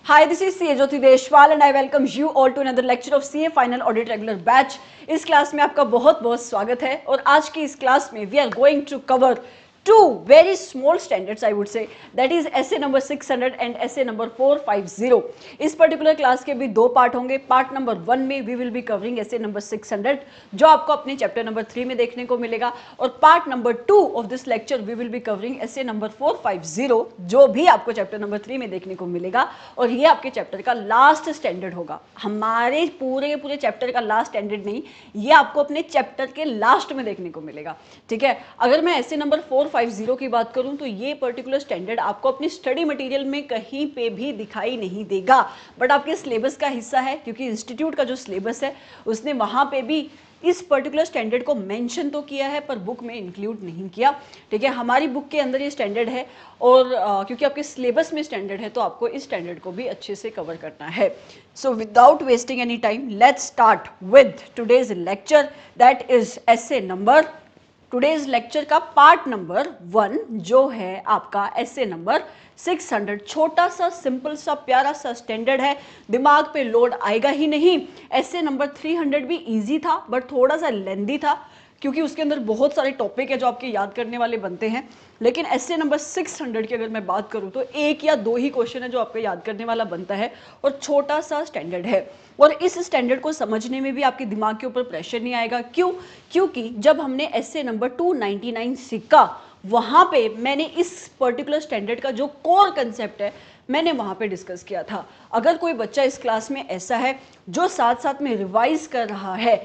Hi, this is CA Jyoti Deshwal and I welcome you all to another lecture of CA Final Audit Regular Batch. इस class में आपका बहुत बहुत स्वागत है और आज की इस क्लास में we are going to cover two very small standards I would say, that is essay number 600 and essay number 450. इस पर्टिकुलर क्लास के भी दो पार्ट होंगे. पार्ट नंबर 1 में we will be covering essay number 600 जो आपको अपने चैप्टर नंबर 3 में देखने को मिलेगा और part number 2 of this lecture we will be covering essay number 450 जो भी आपको चैप्टर नंबर 3 में देखने को मिलेगा और ये आपके चैप्टर का लास्ट स्टैंडर्ड होगा. हमारे पूरे चैप्टर का लास्ट स्टैंडर्ड नहीं, ये आपको अपने चैप्टर के लास्ट में देखने को मिलेगा. ठीक है, अगर मैं ऐसे नंबर 450 की बात करूं तो ये पर्टिकुलर स्टैंडर्ड आपको अपनी स्टडी मटेरियल में कहीं पे भी दिखाई नहीं देगा, बट आपके सिलेबस का हिस्सा है क्योंकि इंस्टीट्यूट का जो सिलेबस है उसने वहां पे भी इस पर्टिकुलर स्टैंडर्ड को मेंशन तो किया है पर बुक में इंक्लूड नहीं किया. ठीक है, हमारी बुक के अंदर ये स्टैंडर्ड है और क्योंकि आपके सिलेबस में स्टैंडर्ड है तो आपको इस स्टैंडर्ड को भी अच्छे से कवर करना है. So without wasting any time let's start with today's lecture, that is essay number, today's lecture का पार्ट नंबर 1 जो है आपका एसे नंबर 600. छोटा सा सिंपल सा प्यारा सा स्टैंडर्ड है, दिमाग पे लोड आएगा ही नहीं. ऐसे नंबर 300 भी इजी था बट थोड़ा सा लेंदी था क्योंकि उसके अंदर बहुत सारे टॉपिक है जो आपके याद करने वाले बनते हैं. लेकिन ऐसे नंबर 600 की अगर मैं बात करूं तो एक या दो ही क्वेश्चन है जो आपका याद करने वाला बनता है और छोटा सा स्टैंडर्ड है और इस स्टैंडर्ड को समझने में भी आपके दिमाग के ऊपर प्रेशर नहीं आएगा. क्यों? क्योंकि जब हमने ऐसे नंबर 299 सीखा वहां पे मैंने इस पर्टिकुलर स्टैंडर्ड का जो कोर कंसेप्ट है मैंने वहां पे डिस्कस किया था. अगर कोई बच्चा इस क्लास में ऐसा है जो साथ साथ में रिवाइज कर रहा है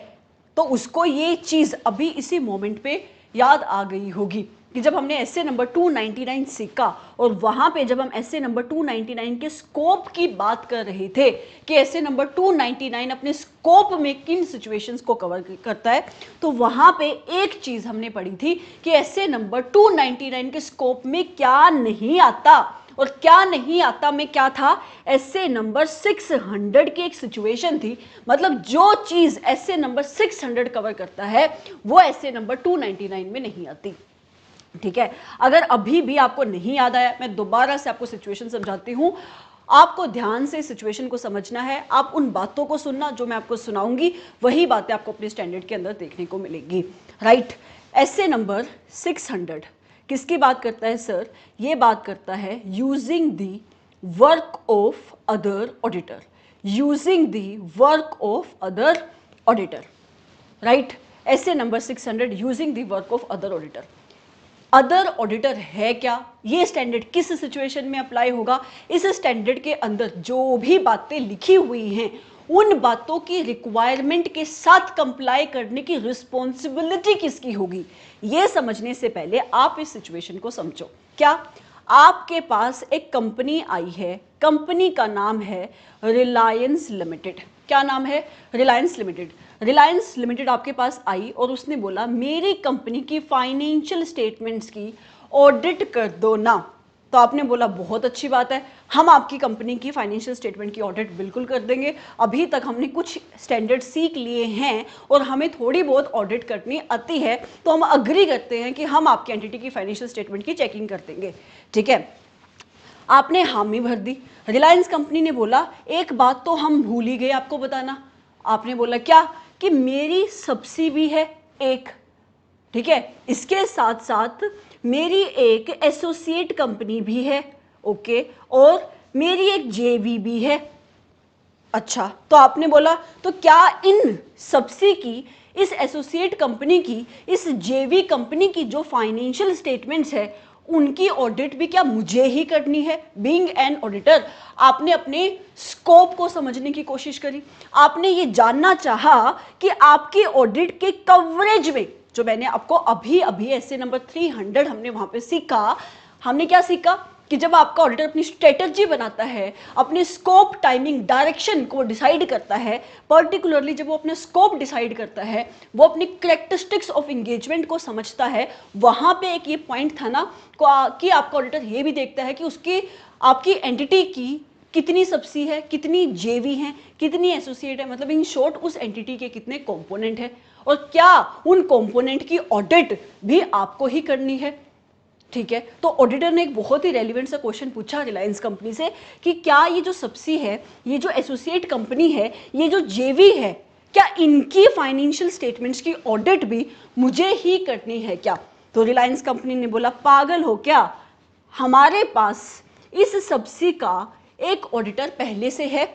तो उसको ये चीज अभी इसी मोमेंट पे याद आ गई होगी कि जब हमने ऐसे नंबर 299 सीखा और वहां पे जब हम ऐसे नंबर 299 के स्कोप की बात कर रहे थे कि ऐसे नंबर 299 अपने स्कोप में किन सिचुएशंस को कवर करता है, तो वहां पे एक चीज हमने पढ़ी थी कि ऐसे नंबर 299 के स्कोप में क्या नहीं आता और क्या नहीं आता में क्या था, ऐसे नंबर 600 की एक सिचुएशन थी. मतलब जो चीज ऐसे नंबर 600 कवर करता है वो ऐसे नंबर 299 में नहीं आती. ठीक है, अगर अभी भी आपको नहीं याद आया मैं दोबारा से आपको सिचुएशन समझाती हूं. आपको ध्यान से सिचुएशन को समझना है, आप उन बातों को सुनना जो मैं आपको सुनाऊंगी, वही बातें आपको अपने स्टैंडर्ड के अंदर देखने को मिलेगी. राइट, ऐसे नंबर 600 किसकी बात करता है सर? ये बात करता है using the work of other auditor, using the work of other auditor. Right, ऐसे number 600 using the work of other auditor. Other auditor है क्या? ये स्टैंडर्ड किस सिचुएशन में अप्लाई होगा? इस स्टैंडर्ड के अंदर जो भी बातें लिखी हुई हैं उन बातों की रिक्वायरमेंट के साथ कंप्लाई करने की रिस्पॉन्सिबिलिटी किसकी होगी, ये समझने से पहले आप इस सिचुएशन को समझो. क्या आपके पास एक कंपनी आई है, कंपनी का नाम है रिलायंस लिमिटेड. क्या नाम है? रिलायंस लिमिटेड. रिलायंस लिमिटेड आपके पास आई और उसने बोला मेरी कंपनी की फाइनेंशियल स्टेटमेंट्स की ऑडिट कर दो ना. तो आपने बोला बहुत अच्छी बात है, हम आपकी कंपनी की फाइनेंशियल स्टेटमेंट की ऑडिट बिल्कुल कर देंगे. अभी तक हमने कुछ स्टैंडर्ड सीख लिए हैं और हमें थोड़ी बहुत ऑडिट करनी आती है तो हम अग्री करते हैं कि हम आपकी एंटिटी की फाइनेंशियल स्टेटमेंट की चेकिंग कर देंगे. ठीक है, आपने हामी भर दी. रिलायंस कंपनी ने बोला एक बात तो हम भूल ही गए आपको बताना. आपने बोला क्या? कि मेरी सब्सिडी है एक. ठीक है, इसके साथ साथ मेरी एक एसोसिएट कंपनी भी है. ओके, और मेरी एक जेवी भी है. अच्छा, तो आपने बोला तो क्या इन सबसे की, इस एसोसिएट कंपनी की, इस जेवी कंपनी की जो फाइनेंशियल स्टेटमेंट्स है उनकी ऑडिट भी क्या मुझे ही करनी है? बीइंग एन ऑडिटर आपने अपने स्कोप को समझने की कोशिश करी. आपने ये जानना चाहा कि आपकी ऑडिट के कवरेज में, जो मैंने आपको अभी अभी ऐसे नंबर 300 हमने वहां पे सीखा, हमने क्या सीखा कि जब आपका ऑडिटर अपनी स्ट्रेटजी बनाता है, अपने स्कोप, टाइमिंग, डायरेक्शन को डिसाइड करता है, पर्टिकुलरली जब वो अपने स्कोप डिसाइड करता है, वो अपनी कैरेक्टरिस्टिक्स ऑफ एंगेजमेंट को समझता है. वहां पे एक ये पॉइंट था ना कि आपका ऑडिटर ये भी देखता है कि उसकी, आपकी एंटिटी की कितनी सब्सी है, कितनी जेवी है, कितनी एसोसिएट है, मतलब इन शॉर्ट उस एंटिटी के कितने कंपोनेंट है और क्या उन कंपोनेंट की ऑडिट भी आपको ही करनी है. ठीक है, तो ऑडिटर ने एक बहुत ही रेलिवेंट सा क्वेश्चन पूछा रिलायंस कंपनी से कि क्या ये जो सबसी है, ये जो एसोसिएट कंपनी है, ये जो जेवी है, क्या इनकी फाइनेंशियल स्टेटमेंट्स की ऑडिट भी मुझे ही करनी है क्या? तो रिलायंस कंपनी ने बोला पागल हो क्या, हमारे पास इस सबसी का एक ऑडिटर पहले से है,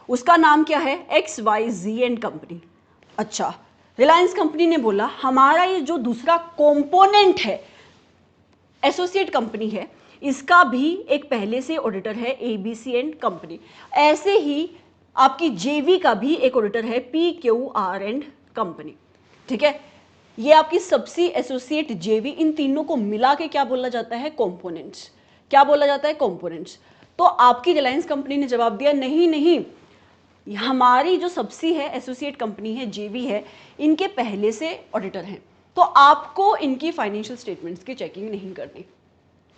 उसका नाम क्या है, XYZ एंड कंपनी। अच्छा, रिलायंस कंपनी ने बोला हमारा ये जो दूसरा कंपोनेंट है, एसोसिएट कंपनी है, इसका भी एक पहले से ऑडिटर है, ABC एंड कंपनी। ऐसे ही आपकी जेवी का भी एक ऑडिटर है, PQR एंड कंपनी। ठीक है, ये आपकी सबसी, एसोसिएट, जेवी, इन तीनों को मिला के क्या बोला जाता है, कंपोनेंट्स। क्या बोला जाता है, कंपोनेंट्स। तो आपकी रिलायंस कंपनी ने जवाब दिया नहीं नहीं, हमारी जो सबसी है, एसोसिएट कंपनी है, जेवी है, इनके पहले से ऑडिटर हैं, तो आपको इनकी फाइनेंशियल स्टेटमेंट्स की चेकिंग नहीं करनी।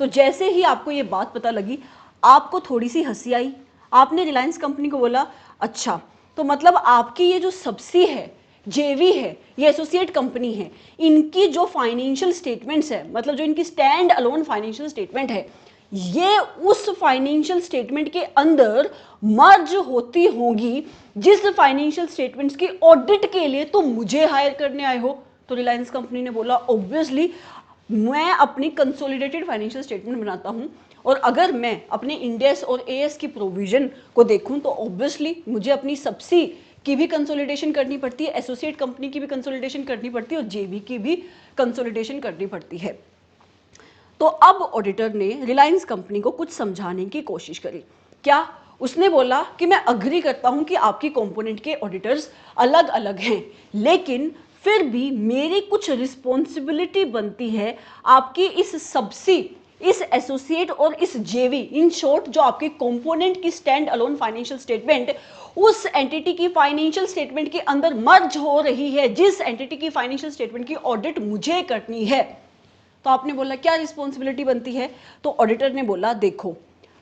तो जैसे ही आपको ये बात पता लगी, आपको थोड़ी सी हंसी आई, आपने रिलायंस कंपनी को बोला अच्छा, तो मतलब आपकी ये जो सबसी है, जेवी है, ये एसोसिएट कंपनी है, इनकी जो फाइनेंशियल स्टेटमेंट्स है, मतलब जो इनकी स्टैंड अलोन फाइनेंशियल स्टेटमेंट है, ये उस फाइनेंशियल स्टेटमेंट के अंदर मर्ज होती होंगी जिस फाइनेंशियल स्टेटमेंट्स की ऑडिट के लिए तो मुझे हायर करने आए हो। तो रिलायंस कंपनी ने बोला ऑब्वियसली मैं अपनी कंसोलिडेटेड फाइनेंशियल स्टेटमेंट बनाता हूं, और अगर मैं अपने इंडेस और एएस की प्रोविजन को देखूं तो ऑब्वियसली मुझे अपनी सबसी की भी कंसोलिडेशन करनी पड़ती है, एसोसिएट कंपनी की भी कंसोलिडेशन करनी पड़ती है, और जेवी की भी कंसोलिडेशन करनी पड़ती है। तो अब ऑडिटर ने रिलायंस कंपनी को कुछ समझाने की कोशिश करी। क्या? उसने बोला कि मैं अग्री करता हूं कि आपकी कंपोनेंट के ऑडिटर्स अलग अलग हैं, लेकिन फिर भी मेरी कुछ रिस्पॉन्सिबिलिटी बनती है आपकी इस सबसी, इस एसोसिएट और इस जेवी, इन शॉर्ट जो आपके कंपोनेंट की स्टैंड अलोन फाइनेंशियल स्टेटमेंट उस एंटिटी की फाइनेंशियल स्टेटमेंट के अंदर मर्ज हो रही है, जिस एंटिटी की फाइनेंशियल स्टेटमेंट की ऑडिट मुझे करनी है। तो आपने बोला क्या रिस्पॉन्सिबिलिटी बनती है? तो ऑडिटर ने बोला देखो,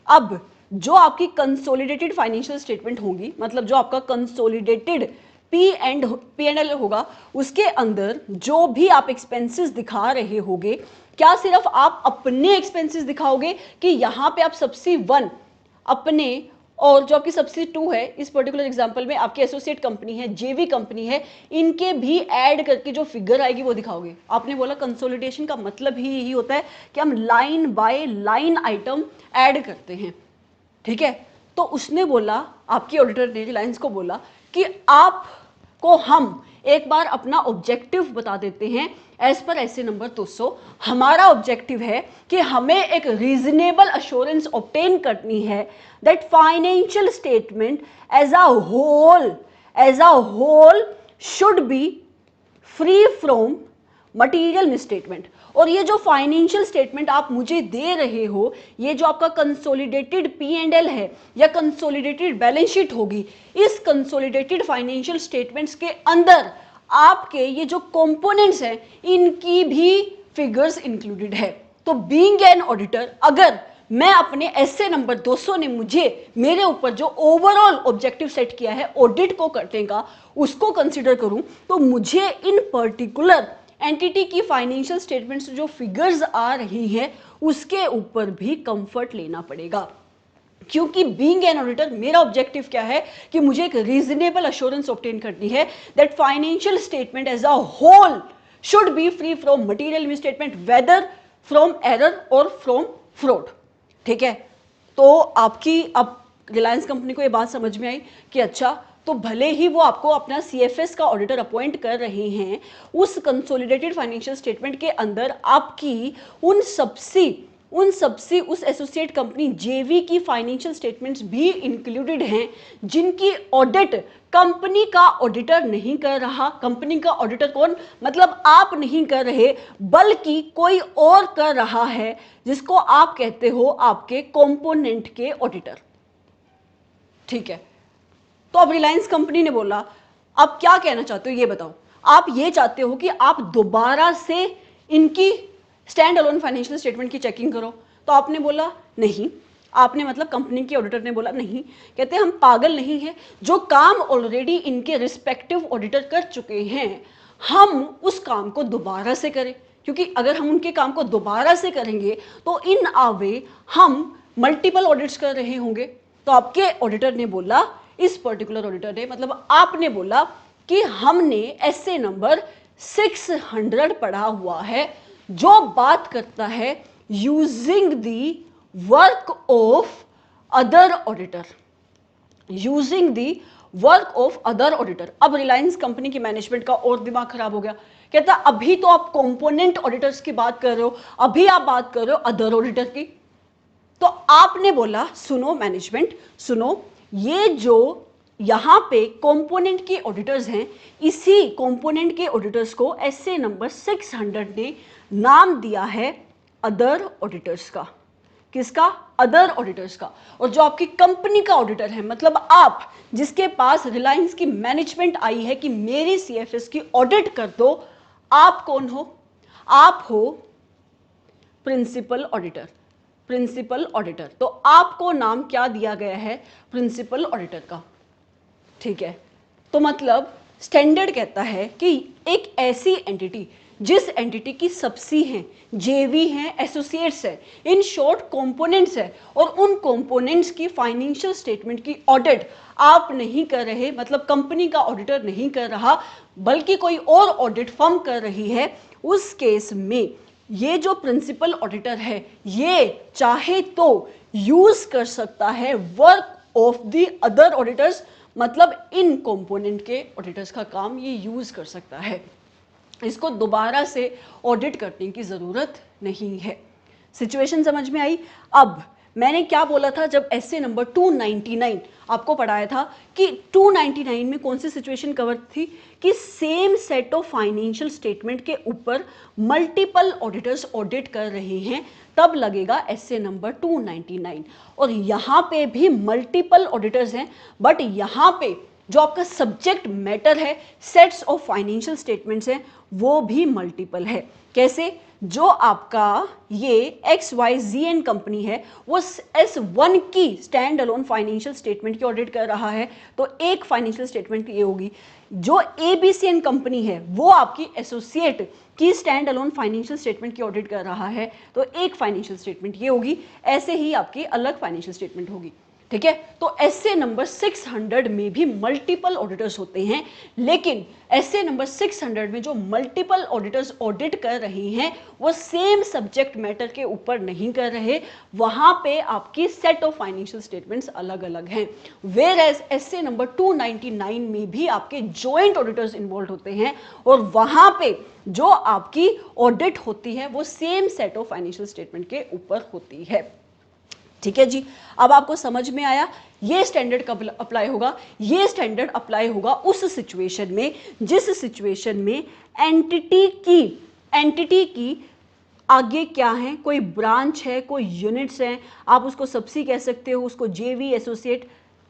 अब जो आपकी कंसोलिडेटेड फाइनेंशियल स्टेटमेंट होगी, मतलब जो आपका कंसोलिडेटेड P&L होगा, उसके अंदर जो भी आप एक्सपेंसेस दिखा रहे होगे, क्या सिर्फ आप अपने एक्सपेंसेस दिखाओगे कि यहां पे आप सबसे 1 अपने, और जो आपकी सबसे 2 है, इस पर्टिकुलर एग्जांपल में आपकी एसोसिएट कंपनी है, जेवी कंपनी है, इनके भी ऐड करके जो फिगर आएगी वो दिखाओगे? आपने बोला कंसोलिडेशन का मतलब ही यही होता है कि हम line by line item add करते हैं। ठीक है, तो उसने बोला, आपकी ऑडिटर ने रिलायंस को बोला कि आपको हम एक बार अपना ऑब्जेक्टिव बता देते हैं एज पर ऐसे नंबर 200। हमारा ऑब्जेक्टिव है कि हमें एक रीजनेबल अश्योरेंस ऑब्टेन करनी है that financial statement as a whole should be free from material misstatement. और ये जो फाइनेंशियल स्टेटमेंट आप मुझे दे रहे हो, ये जो आपका कंसोलिडेटेड P&L है या कंसोलिडेटेड बैलेंस शीट होगी, इस कंसोलिडेटेड फाइनेंशियल स्टेटमेंट्स के अंदर आपके ये जो कंपोनेंट्स हैं, इनकी भी फिगर्स इंक्लूडेड है। तो बीइंग एन ऑडिटर, अगर मैं अपने ऐसे नंबर 200 ने मुझे मेरे ऊपर जो ओवरऑल ऑब्जेक्टिव सेट किया है ऑडिट को करने का, उसको कंसिडर करूं, तो मुझे इन पर्टिकुलर एंटिटी की फाइनेंशियल स्टेटमेंट्स जो फिगर्स आ रही हैं उसके ऊपर भी कंफर्ट लेना पड़ेगा। क्योंकि बीइंग एन ऑडिटर मेरा ऑब्जेक्टिव क्या है कि मुझे एक रीजनेबल अश्योरेंस ऑब्टेन करनी है that financial statement as a whole should be free from material misstatement, whether from error और फ्रॉम फ्रॉड। ठीक है, तो आपकी अब रिलायंस कंपनी को ये बात समझ में आई कि अच्छा, तो भले ही वो आपको अपना CFS का ऑडिटर अपॉइंट कर रहे हैं, उस कंसोलिडेटेड फाइनेंशियल स्टेटमेंट के अंदर आपकी उन सबसे उस एसोसिएट कंपनी जेवी की फाइनेंशियल स्टेटमेंट्स भी इंक्लूडेड हैं जिनकी ऑडिट कंपनी का ऑडिटर नहीं कर रहा। कंपनी का ऑडिटर कौन? मतलब आप नहीं कर रहे, बल्कि कोई और कर रहा है, जिसको आप कहते हो आपके कंपोनेंट के ऑडिटर। ठीक है, तो अब रिलायंस कंपनी ने बोला आप क्या कहना चाहते हो ये बताओ, आप ये चाहते हो कि आप दोबारा से इनकी स्टैंड अलोन फाइनेंशियल स्टेटमेंट की चेकिंग करो? तो आपने बोला नहीं, आपने मतलब कंपनी के ऑडिटर ने बोला नहीं, कहते हम पागल नहीं हैं, जो काम ऑलरेडी इनके रिस्पेक्टिव ऑडिटर कर चुके हैं हम उस काम को दोबारा से करें। क्योंकि अगर हम उनके काम को दोबारा से करेंगे तो इन अ वे हम मल्टीपल ऑडिट्स कर रहे होंगे। तो आपके ऑडिटर ने बोला, इस पर्टिकुलर ऑडिटर ने मतलब आपने बोला कि हमने एसए नंबर 600 पढ़ा हुआ है जो बात करता है using the work of other auditor, using the work of other auditor. अब रिलायंस कंपनी की मैनेजमेंट का और दिमाग खराब हो गया, कहता अभी तो आप कंपोनेंट ऑडिटर्स की बात कर रहे हो, अभी आप बात कर रहे हो अदर ऑडिटर की। तो आपने बोला सुनो मैनेजमेंट सुनो, ये जो यहां पे कंपोनेंट के ऑडिटर्स हैं, इसी कंपोनेंट के ऑडिटर्स को एसए नंबर 600 ने नाम दिया है अदर ऑडिटर्स का। किसका? अदर ऑडिटर्स का। और जो आपकी कंपनी का ऑडिटर है, मतलब आप जिसके पास रिलायंस की मैनेजमेंट आई है कि मेरी सीएफएस की ऑडिट कर दो, आप कौन हो? आप हो प्रिंसिपल ऑडिटर। प्रिंसिपल ऑडिटर, तो आपको नाम क्या दिया गया है? प्रिंसिपल ऑडिटर का। ठीक है, तो मतलब स्टैंडर्ड कहता है कि एक ऐसी एंटिटी जिस एंटिटी की सबसी हैं, जेवी हैं, एसोसिएट्स हैं, इन शॉर्ट कंपोनेंट्स है, और उन कंपोनेंट्स की फाइनेंशियल स्टेटमेंट की ऑडिट आप नहीं कर रहे, मतलब कंपनी का ऑडिटर नहीं कर रहा बल्कि कोई और ऑडिट फर्म कर रही है, उस केस में ये जो प्रिंसिपल ऑडिटर है ये चाहे तो यूज कर सकता है work of the other auditors, मतलब इन कंपोनेंट के ऑडिटर्स का काम ये यूज कर सकता है। इसको दोबारा से ऑडिट करने की जरूरत नहीं है। सिचुएशन समझ में आई? अब मैंने क्या बोला था जब एसए नंबर 299 आपको पढ़ाया था कि 299 में कौन सी सिचुएशन कवर थी कि same set of financial statement के ऊपर मल्टीपल ऑडिटर्स ऑडिट कर रहे हैं, तब लगेगा एसए नंबर 299। और यहाँ पे भी मल्टीपल ऑडिटर्स हैं, बट यहाँ पे जो आपका सब्जेक्ट मैटर है, सेट्स ऑफ फाइनेंशियल स्टेटमेंट्स हैं, वो भी मल्टीपल है। कैसे? जो आपका ये XYZN कंपनी है वो S1 की स्टैंड अलोन फाइनेंशियल स्टेटमेंट की ऑडिट कर रहा है, तो एक फाइनेंशियल स्टेटमेंट ये होगी। जो ABCN कंपनी है वो आपकी एसोसिएट की स्टैंड अलोन फाइनेंशियल स्टेटमेंट की ऑडिट कर रहा है, तो एक फाइनेंशियल स्टेटमेंट ये होगी। ऐसे ही आपकी अलग फाइनेंशियल स्टेटमेंट होगी। ठीक है, तो एसए नंबर 600 में भी मल्टीपल ऑडिटर्स होते हैं, लेकिन एसए नंबर 600 में जो मल्टीपल ऑडिटर्स ऑडिट कर रहे हैं वो सेम सब्जेक्ट मैटर के ऊपर नहीं कर रहे, वहां पे आपकी सेट ऑफ फाइनेंशियल स्टेटमेंट्स अलग अलग हैं। वेयर एज एसए नंबर 299 में भी आपके जॉइंट ऑडिटर्स इन्वॉल्व होते हैं, और वहां पे जो आपकी ऑडिट होती है वो same set of financial statement के ऊपर होती है। ठीक है जी, अब आपको समझ में आया ये स्टैंडर्ड कब अप्लाई होगा? ये स्टैंडर्ड अप्लाई होगा उस सिचुएशन में जिस सिचुएशन में एंटिटी की आगे क्या है, कोई ब्रांच है, कोई यूनिट्स हैं, आप उसको सब्सी कह सकते हो, उसको जेवी, एसोसिएट,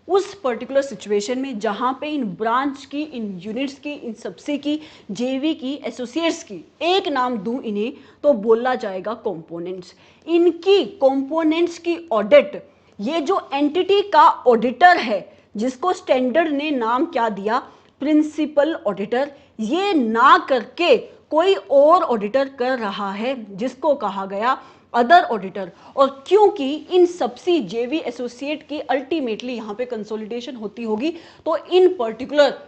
उस पर्टिकुलर सिचुएशन में जहां पे इन ब्रांच की, इन यूनिट्स की, इन सबसे की, जेवी की, एसोसिएट्स की एक नाम दूं इन्हें तो बोला जाएगा कंपोनेंट्स। इनकी कंपोनेंट्स की ऑडिट ये जो एंटिटी का ऑडिटर है जिसको स्टैंडर्ड ने नाम क्या दिया? प्रिंसिपल ऑडिटर, ये ना करके कोई और ऑडिटर कर रहा है जिसको कहा गया अदर ऑडिटर। और क्योंकि इन सबसी जेवी एसोसिएट की अल्टीमेटली यहां पे कंसोलिडेशन होती होगी, तो इन पर्टिकुलर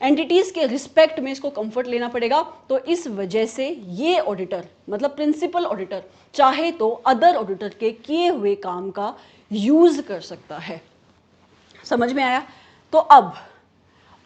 एंटिटीज के रिस्पेक्ट में इसको कंफर्ट लेना पड़ेगा, तो इस वजह से ये ऑडिटर मतलब प्रिंसिपल ऑडिटर चाहे तो अदर ऑडिटर के किए हुए काम का यूज कर सकता है। समझ में आया? तो अब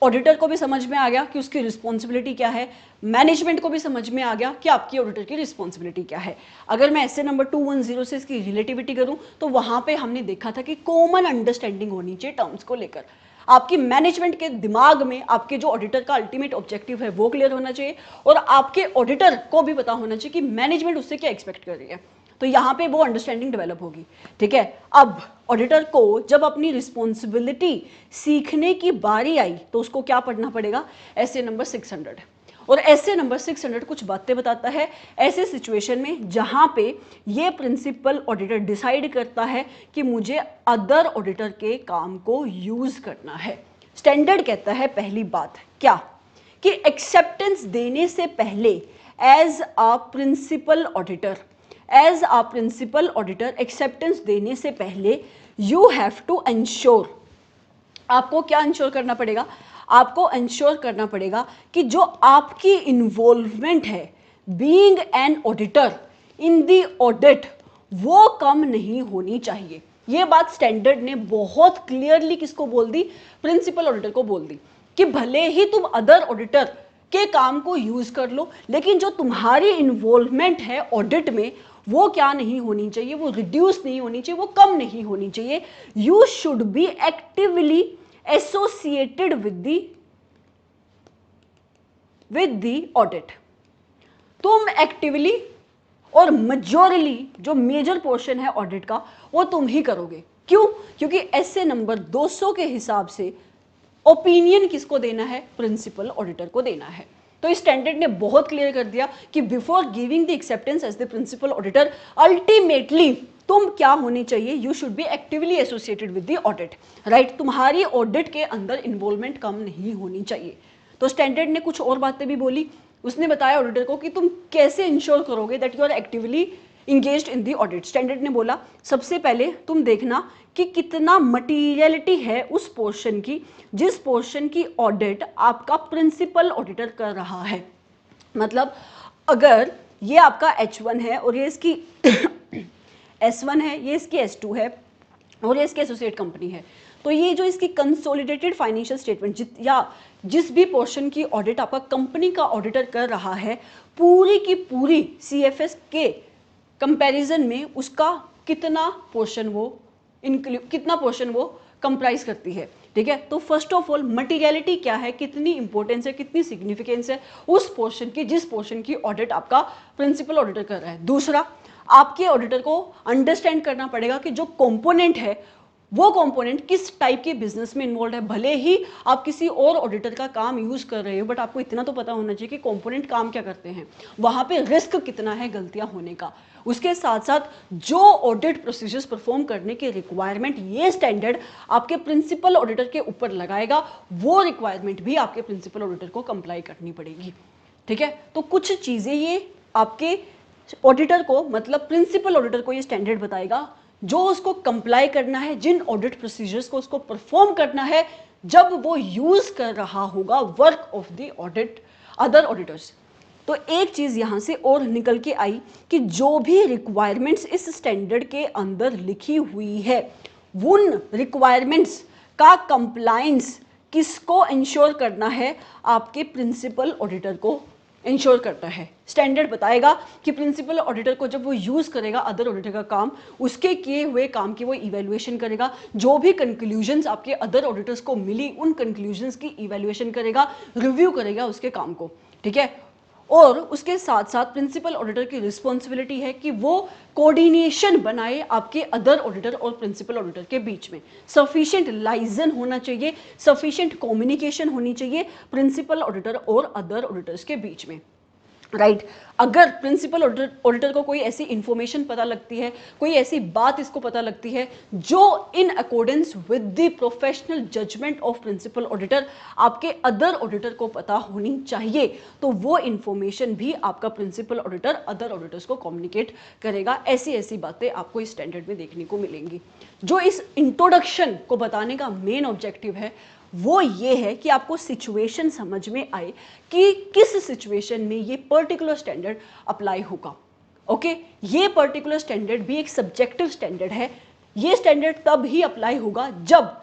ऑडिटर को भी समझ में आ गया कि उसकी रिस्पॉन्सिबिलिटी क्या है, मैनेजमेंट को भी समझ में आ गया कि आपकी ऑडिटर की रिस्पॉन्सिबिलिटी क्या है। अगर मैं एसए नंबर 210 से इसकी रिलेटिविटी करूं तो वहां पे हमने देखा था कि कॉमन अंडरस्टैंडिंग होनी चाहिए टर्म्स को लेकर। आपकी मैनेजमेंट के दिमाग में आपके जो ऑडिटर का अल्टीमेट ऑब्जेक्टिव है वो क्लियर होना चाहिए, और आपके ऑडिटर को भी पता होना चाहिए कि मैनेजमेंट उससे क्या एक्सपेक्ट कर रही है, तो यहाँ पे वो अंडरस्टैंडिंग डेवलप होगी। ठीक है, अब ऑडिटर को जब अपनी रिस्पॉन्सिबिलिटी सीखने की बारी आई तो उसको क्या पढ़ना पड़ेगा? S A number 600। और एसए नंबर 600 कुछ बातें बताता है ऐसे सिचुएशन में जहां पे ये प्रिंसिपल ऑडिटर डिसाइड करता है कि मुझे अदर ऑडिटर के काम को यूज करना है। स्टैंडर्ड कहता है पहली बात क्या कि एक्सेप्टेंस देने से पहले as a principal auditor, as a principal auditor acceptance देने से पहले यू हैव टू एंश्योर, आपको क्या इंश्योर करना पड़ेगा, आपको इंश्योर करना पड़ेगा कि जो आपकी इन्वॉल्वमेंट है being an auditor in the audit वो कम नहीं होनी चाहिए। ये बात स्टैंडर्ड ने बहुत क्लियरली किसको बोल दी, प्रिंसिपल ऑडिटर को बोल दी कि भले ही तुम अदर ऑडिटर के काम को यूज कर लो, लेकिन जो तुम्हारी इन्वॉल्वमेंट है ऑडिट में वो क्या नहीं होनी चाहिए, वो रिड्यूस नहीं होनी चाहिए, वो कम नहीं होनी चाहिए। You should be actively associated with the audit. तुम एक्टिवली और मेजोरली जो मेजर पोर्शन है ऑडिट का वो तुम ही करोगे। क्यों? क्योंकि ऐसे नंबर 200 के हिसाब से ओपिनियन किसको देना है, प्रिंसिपल ऑडिटर को देना है। तो इस स्टैंडर्ड ने बहुत क्लियर कर दिया कि before giving the acceptance as the principal auditor ultimately तुम क्या होनी चाहिए, you should be actively associated with the audit, right. तुम्हारी ऑडिट के अंदर इन्वॉल्वमेंट कम नहीं होनी चाहिए। तो स्टैंडर्ड ने कुछ और बातें भी बोली, उसने बताया ऑडिटर को कि तुम कैसे इंश्योर करोगे that you are actively engaged in the audit. Standard ने बोला सबसे पहले तुम देखना कि कितना मटीरियलिटी है उस पोर्शन की जिस पोर्शन की ऑडिट आपका प्रिंसिपल ऑडिटर कर रहा है। मतलब अगर ये आपका H1 है और ये इसकी S1 है, ये इसकी S2 है और ये इसकी एसोसिएट कंपनी है, तो ये जो इसकी कंसोलिडेटेड फाइनेंशियल स्टेटमेंट या जिस भी पोर्शन की ऑडिट आपका कंपनी का ऑडिटर कर रहा है पूरी की पूरी CFS के कंपैरिजन में उसका कितना पोर्शन वो कंप्राइज करती है, ठीक है। तो फर्स्ट ऑफ ऑल मटीरियलिटी क्या है, कितनी इंपॉर्टेंस है, कितनी सिग्निफिकेंस है उस पोर्शन की जिस पोर्शन की ऑडिट आपका प्रिंसिपल ऑडिटर कर रहा है। दूसरा, आपके ऑडिटर को अंडरस्टैंड करना पड़ेगा कि जो कंपोनेंट है वो कंपोनेंट किस टाइप के बिजनेस में इन्वॉल्व है। भले ही आप किसी और ऑडिटर का काम यूज कर रहे हो बट आपको इतना तो पता होना चाहिए कि कंपोनेंट काम क्या करते हैं, वहां पे रिस्क कितना है गलतियां होने का। उसके साथ साथ जो ऑडिट प्रोसीजर्स परफॉर्म करने के रिक्वायरमेंट ये स्टैंडर्ड आपके प्रिंसिपल ऑडिटर के ऊपर लगाएगा, वो रिक्वायरमेंट भी आपके प्रिंसिपल ऑडिटर को कंप्लाई करनी पड़ेगी, ठीक है। तो कुछ चीजें ये आपके ऑडिटर को मतलब प्रिंसिपल ऑडिटर को ये स्टैंडर्ड बताएगा जो उसको कंप्लाई करना है, जिन ऑडिट प्रोसीजर्स को उसको परफॉर्म करना है जब वो यूज कर रहा होगा work of the audit other auditors. तो एक चीज यहां से और निकल के आई कि जो भी रिक्वायरमेंट्स इस स्टैंडर्ड के अंदर लिखी हुई है उन रिक्वायरमेंट्स का कंप्लायंस किसको इंश्योर करना है, आपके प्रिंसिपल ऑडिटर को इंश्योर करता है। स्टैंडर्ड बताएगा कि प्रिंसिपल ऑडिटर को जब वो यूज करेगा अदर ऑडिटर का काम, उसके किए हुए काम की वो इवैल्यूएशन करेगा, जो भी कंक्लूजन्स आपके अदर ऑडिटर्स को मिली उन कंक्लूजन्स की इवैल्यूएशन करेगा, रिव्यू करेगा उसके काम को, ठीक है। और उसके साथ साथ प्रिंसिपल ऑडिटर की रिस्पॉन्सिबिलिटी है कि वो कोऑर्डिनेशन बनाए आपके अदर ऑडिटर और प्रिंसिपल ऑडिटर के बीच में। सफिशिएंट लाइजन होना चाहिए, सफिशिएंट कम्युनिकेशन होनी चाहिए प्रिंसिपल ऑडिटर और अदर ऑडिटर्स के बीच में, राइट। अगर प्रिंसिपल ऑडिटर को कोई ऐसी इंफॉर्मेशन पता लगती है, कोई ऐसी बात इसको पता लगती है जो in accordance with the professional judgement of principal auditor आपके अदर ऑडिटर को पता होनी चाहिए, तो वो इंफॉर्मेशन भी आपका प्रिंसिपल ऑडिटर अदर ऑडिटर्स को कम्युनिकेट करेगा। ऐसी ऐसी बातें आपको इस स्टैंडर्ड में देखने को मिलेंगी। जो इस इंट्रोडक्शन को बताने का मेन ऑब्जेक्टिव है वो ये है कि आपको सिचुएशन समझ में आए कि किस सिचुएशन में ये पर्टिकुलर स्टैंडर्ड अप्लाई होगा। ओके, ये पर्टिकुलर स्टैंडर्ड भी एक सब्जेक्टिव स्टैंडर्ड है। ये स्टैंडर्ड तब ही अप्लाई होगा जब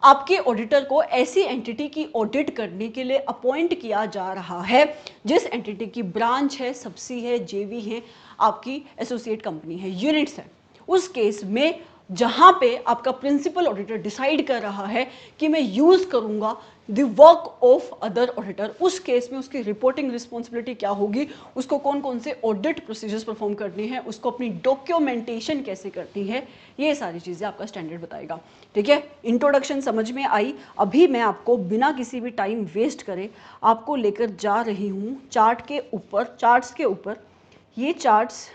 आपके ऑडिटर को ऐसी एंटिटी की ऑडिट करने के लिए अपॉइंट किया जा रहा है जिस एंटिटी की ब्रांच है, सब्सी है, जेवी है, आपकी एसोसिएट कंपनी है, यूनिट्स है। उस केस में जहां पे आपका प्रिंसिपल ऑडिटर डिसाइड कर रहा है कि मैं यूज करूंगा the work of other auditor, उस केस में उसकी रिपोर्टिंग रिस्पॉन्सिबिलिटी क्या होगी, उसको कौन कौन से ऑडिट प्रोसीजर्स परफॉर्म करने हैं, उसको अपनी डॉक्यूमेंटेशन कैसे करनी है, ये सारी चीजें आपका स्टैंडर्ड बताएगा, ठीक है। इंट्रोडक्शन समझ में आई। अभी मैं आपको बिना किसी भी टाइम वेस्ट करे आपको लेकर जा रही हूं चार्ट्स के ऊपर। ये चार्ट्स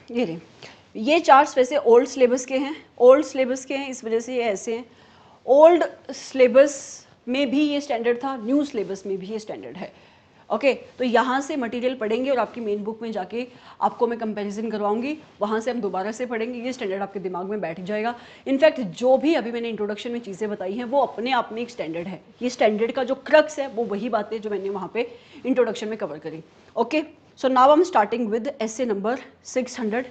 ये रहे, ये चार्ट्स वैसे ओल्ड सिलेबस के हैं, ओल्ड सिलेबस के हैं, इस वजह से ये ऐसे हैं। ओल्ड सिलेबस में भी ये स्टैंडर्ड था, न्यू सिलेबस में भी ये स्टैंडर्ड है। ओके तो यहाँ से मटेरियल पढ़ेंगे और आपकी मेन बुक में जाके आपको मैं कंपैरिजन करवाऊंगी, वहाँ से हम दोबारा से पढ़ेंगे, ये स्टैंडर्ड आपके दिमाग में बैठ जाएगा। इनफैक्ट जो भी अभी मैंने इंट्रोडक्शन में चीज़ें बताई हैं वो अपने आप में एक स्टैंडर्ड है। ये स्टैंडर्ड का जो क्रक्स है वो वही बातें जो मैंने वहाँ पे इंट्रोडक्शन में कवर करी। Okay so now I am starting with essay number 600।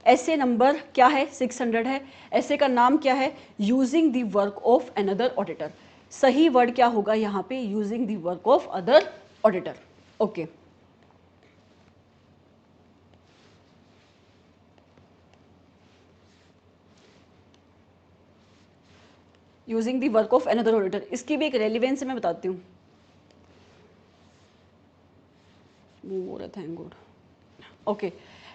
ऐसे नंबर क्या है? 600 है। ऐसे का नाम क्या है? Using the work of another auditor. सही वर्ड क्या होगा यहाँ पे? Using the work of other auditor. Okay using the work of another auditor, इसकी भी एक रेलिवेंस मैं बताती हूँ। Thank God. ओके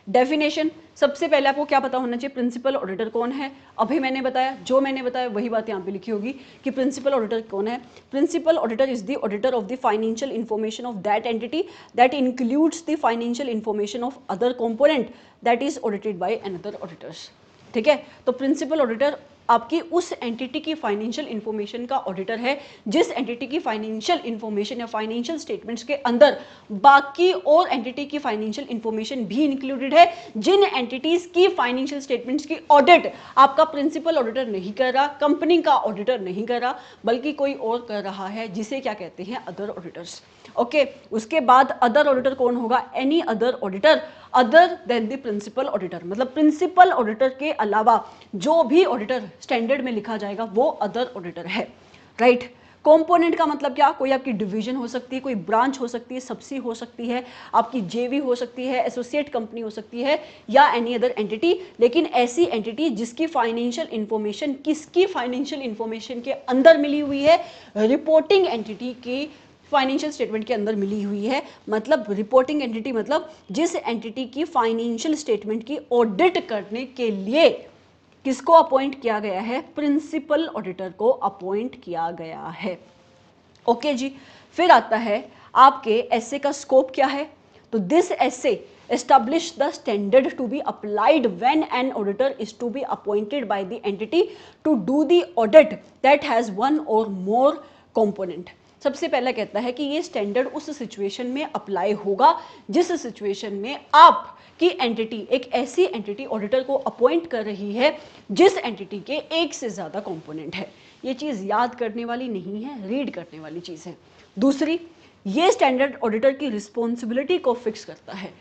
डेफिनेशन, सबसे पहले आपको क्या पता होना चाहिए? प्रिंसिपल ऑडिटर कौन है? अभी मैंने बताया, जो मैंने बताया वही बात यहाँ पे लिखी होगी कि प्रिंसिपल ऑडिटर कौन है। Principal auditor is the auditor of the financial information of that entity that includes the financial information of other component that is audited by another auditors. ठीक है, तो प्रिंसिपल ऑडिटर आपकी उस एंटिटी की financial information का auditor है जिस entity की फाइनेंशियल इंफॉर्मेशन या फाइनेंशियल स्टेटमेंट्स के अंदर बाकी और एंटिटी की फाइनेंशियल इंफॉर्मेशन भी इंक्लूडेड है, जिन एंटिटीज की फाइनेंशियल स्टेटमेंट्स की ऑडिट आपका प्रिंसिपल ऑडिटर नहीं कर रहा, कंपनी का ऑडिटर नहीं कर रहा, बल्कि कोई और कर रहा है, जिसे क्या कहते हैं? Other auditors. ओके उसके बाद अदर ऑडिटर कौन होगा? Any other auditor other than the principal auditor, मतलब प्रिंसिपल ऑडिटर के अलावा जो भी ऑडिटर स्टैंडर्ड में लिखा जाएगा वो अदर ऑडिटर है। राइट कंपोनेंट का मतलब क्या? कोई आपकी डिवीजन हो सकती है, कोई ब्रांच हो सकती है, सब्सी हो सकती है, आपकी जेवी हो सकती है, एसोसिएट कंपनी हो सकती है, या एनी अदर एंटिटी, लेकिन ऐसी एंटिटी जिसकी फाइनेंशियल इंफॉर्मेशन किसकी फाइनेंशियल इंफॉर्मेशन के अंदर मिली हुई है? रिपोर्टिंग एंटिटी की फाइनेंशियल स्टेटमेंट के अंदर मिली हुई है। मतलब रिपोर्टिंग एंटिटी मतलब जिस एंटिटी की फाइनेंशियल स्टेटमेंट की ऑडिट करने के लिए किसको अपॉइंट किया गया है? प्रिंसिपल ऑडिटर को अपॉइंट किया गया है। ओके जी, फिर आता है आपके एसे का स्कोप क्या है? तो this essay establish the standard to be applied when an auditor is to be appointed by the entity to do the audit that has one or more component। सबसे पहला कहता है कि ये स्टैंडर्ड उस सिचुएशन में अप्लाई होगा जिस सिचुएशन में आप की एंटिटी एक ऐसी एंटिटी ऑडिटर को अपॉइंट कर रही है जिस एंटिटी के एक से ज़्यादा कंपोनेंट है। ये चीज़ याद करने वाली नहीं है, रीड करने वाली चीज़ है। दूसरी, ये स्टैंडर्ड ऑडिटर की रिस्पॉन्सिबिलिटी को फिक्स करता है।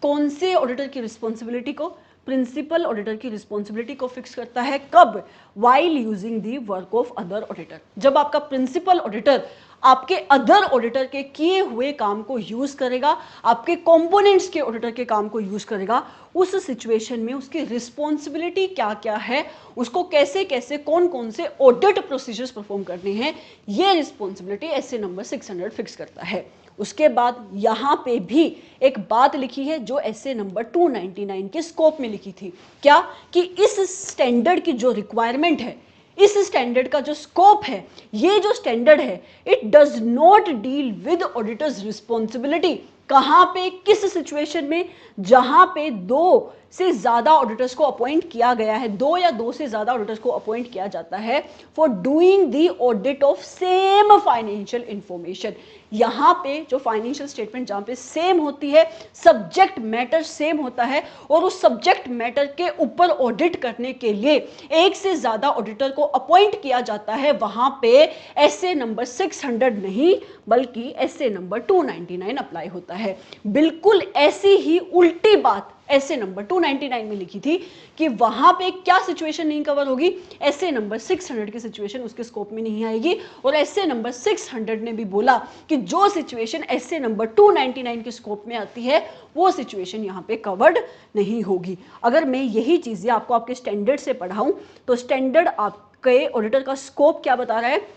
कौन से ऑडिटर की रिस्पॉन्सिबिलिटी को? प्रिंसिपल ऑडिटर की रिस्पॉन्सिबिलिटी को फिक्स करता है। कब? While using the work of other auditor. जब आपका प्रिंसिपल ऑडिटर आपके अदर ऑडिटर के किए हुए काम को यूज करेगा, आपके कंपोनेंट्स के ऑडिटर के काम को यूज करेगा, उस सिचुएशन में उसकी रिस्पॉन्सिबिलिटी क्या क्या है, उसको कैसे कैसे कौन कौन से ऑडिट प्रोसीजर्स परफॉर्म करने हैं, ये रिस्पॉन्सिबिलिटी एसए नंबर 600 फिक्स करता है। उसके बाद यहाँ पे भी एक बात लिखी है जो एसए नंबर 299 के स्कोप में लिखी थी। क्या? कि इस स्टैंडर्ड की जो रिक्वायरमेंट है, इस स्टैंडर्ड का जो स्कोप है, ये जो स्टैंडर्ड है, it does not deal with auditors responsibility. कहाँ पे? किस सिचुएशन में? जहां पे दो से ज्यादा ऑडिटर्स को अपॉइंट किया गया है, दो या दो से ज्यादा ऑडिटर्स को अपॉइंट किया जाता है for doing the audit of same financial information. यहाँ पे जो फाइनेंशियल स्टेटमेंट जहाँ पे सेम होती है, सब्जेक्ट मैटर सेम होता है, और उस सब्जेक्ट मैटर के ऊपर ऑडिट करने के लिए एक से ज्यादा ऑडिटर को अपॉइंट किया जाता है, वहां पे एसए नंबर 600 नहीं बल्कि एसए नंबर 299 अप्लाई होता है। बिल्कुल ऐसी ही उल्टी बात एसए नंबर 299 में लिखी थी कि वहां पे क्या सिचुएशन नहीं कवर होगी? एसए नंबर 600 की सिचुएशन उसके स्कोप में नहीं आएगी। और एसए नंबर 600 ने भी बोला कि जो सिचुएशन एसए नंबर 299 के स्कोप में आती है वो सिचुएशन यहाँ पे कवर्ड नहीं होगी। अगर मैं यही चीजें आपको आपके स्टैंडर्ड से पढ़ाऊं तो स्टैंडर्ड आपके ऑडिटर का स्कोप क्या बता रहा है?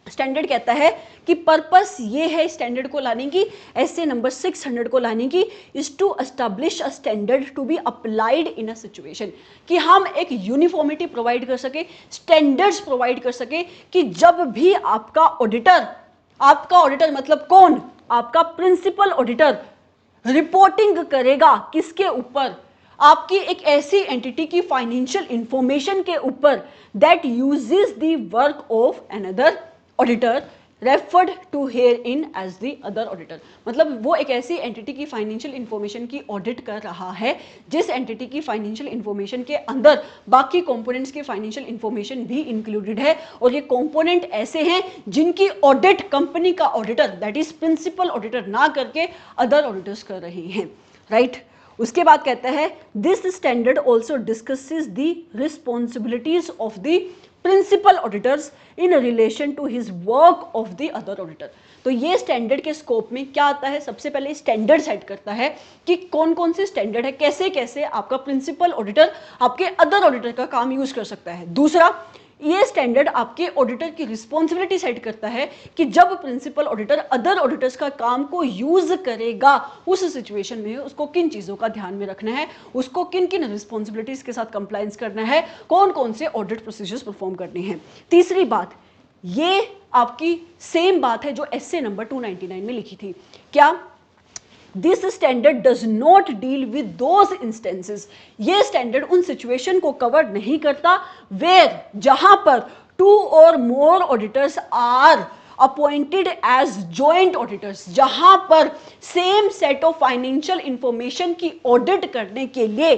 स्टैंडर्ड कहता है कि पर्पस ये है स्टैंडर्ड को लाने की, एसए नंबर 600 को लाने की, is to establish a standard to be applied in a situation, कि हम एक यूनिफॉर्मिटी प्रोवाइड कर सके, स्टैंडर्ड्स प्रोवाइड कर सके कि जब भी आपका ऑडिटर मतलब कौन? आपका प्रिंसिपल ऑडिटर रिपोर्टिंग करेगा किसके ऊपर? आपकी एक ऐसी एंटिटी की फाइनेंशियल इंफॉर्मेशन के ऊपर that uses the work of another auditor referred to herein as the other auditor. मतलब वो एक ऐसी एंटिटी की फाइनेंशियल इंफॉर्मेशन की ऑडिट कर रहा है जिस एंटिटी की फाइनेंशियल इंफॉर्मेशन के अंदर बाकी कंपोनेंट्स की फाइनेंशियल इंफॉर्मेशन भी इंक्लूडेड है, और ये कंपोनेंट ऐसे हैं जिनकी ऑडिट कंपनी का auditor that is principal auditor ना करके अदर ऑडिटर्स कर रहे हैं, राइट। उसके बाद कहता है this standard also discusses the responsibilities of the principal auditors in relation to his work of the other auditor. तो ये स्टैंडर्ड के स्कोप में क्या आता है, सबसे पहले स्टैंडर्ड सेट करता है कि कौन कौन से स्टैंडर्ड है, कैसे कैसे आपका प्रिंसिपल ऑडिटर आपके अदर ऑडिटर का काम यूज कर सकता है। दूसरा, ये स्टैंडर्ड आपके ऑडिटर की रिस्पॉन्सिबिलिटी सेट करता है कि जब प्रिंसिपल ऑडिटर अदर ऑडिटर्स का काम को यूज करेगा उस सिचुएशन में उसको किन चीजों का ध्यान में रखना है, उसको किन किन रिस्पॉन्सिबिलिटीज के साथ कंप्लायंस करना है, कौन कौन से ऑडिट प्रोसीजर्स परफॉर्म करने हैं। तीसरी बात, ये आपकी सेम बात है जो एसए नंबर 299 में लिखी थी। क्या? This standard does not deal with those instances. ये स्टैंडर्ड उन सिचुएशन को कवर नहीं करता वेयर जहां पर 2 और more auditors are appointed as joint auditors, जहां पर same set of financial information की ऑडिट करने के लिए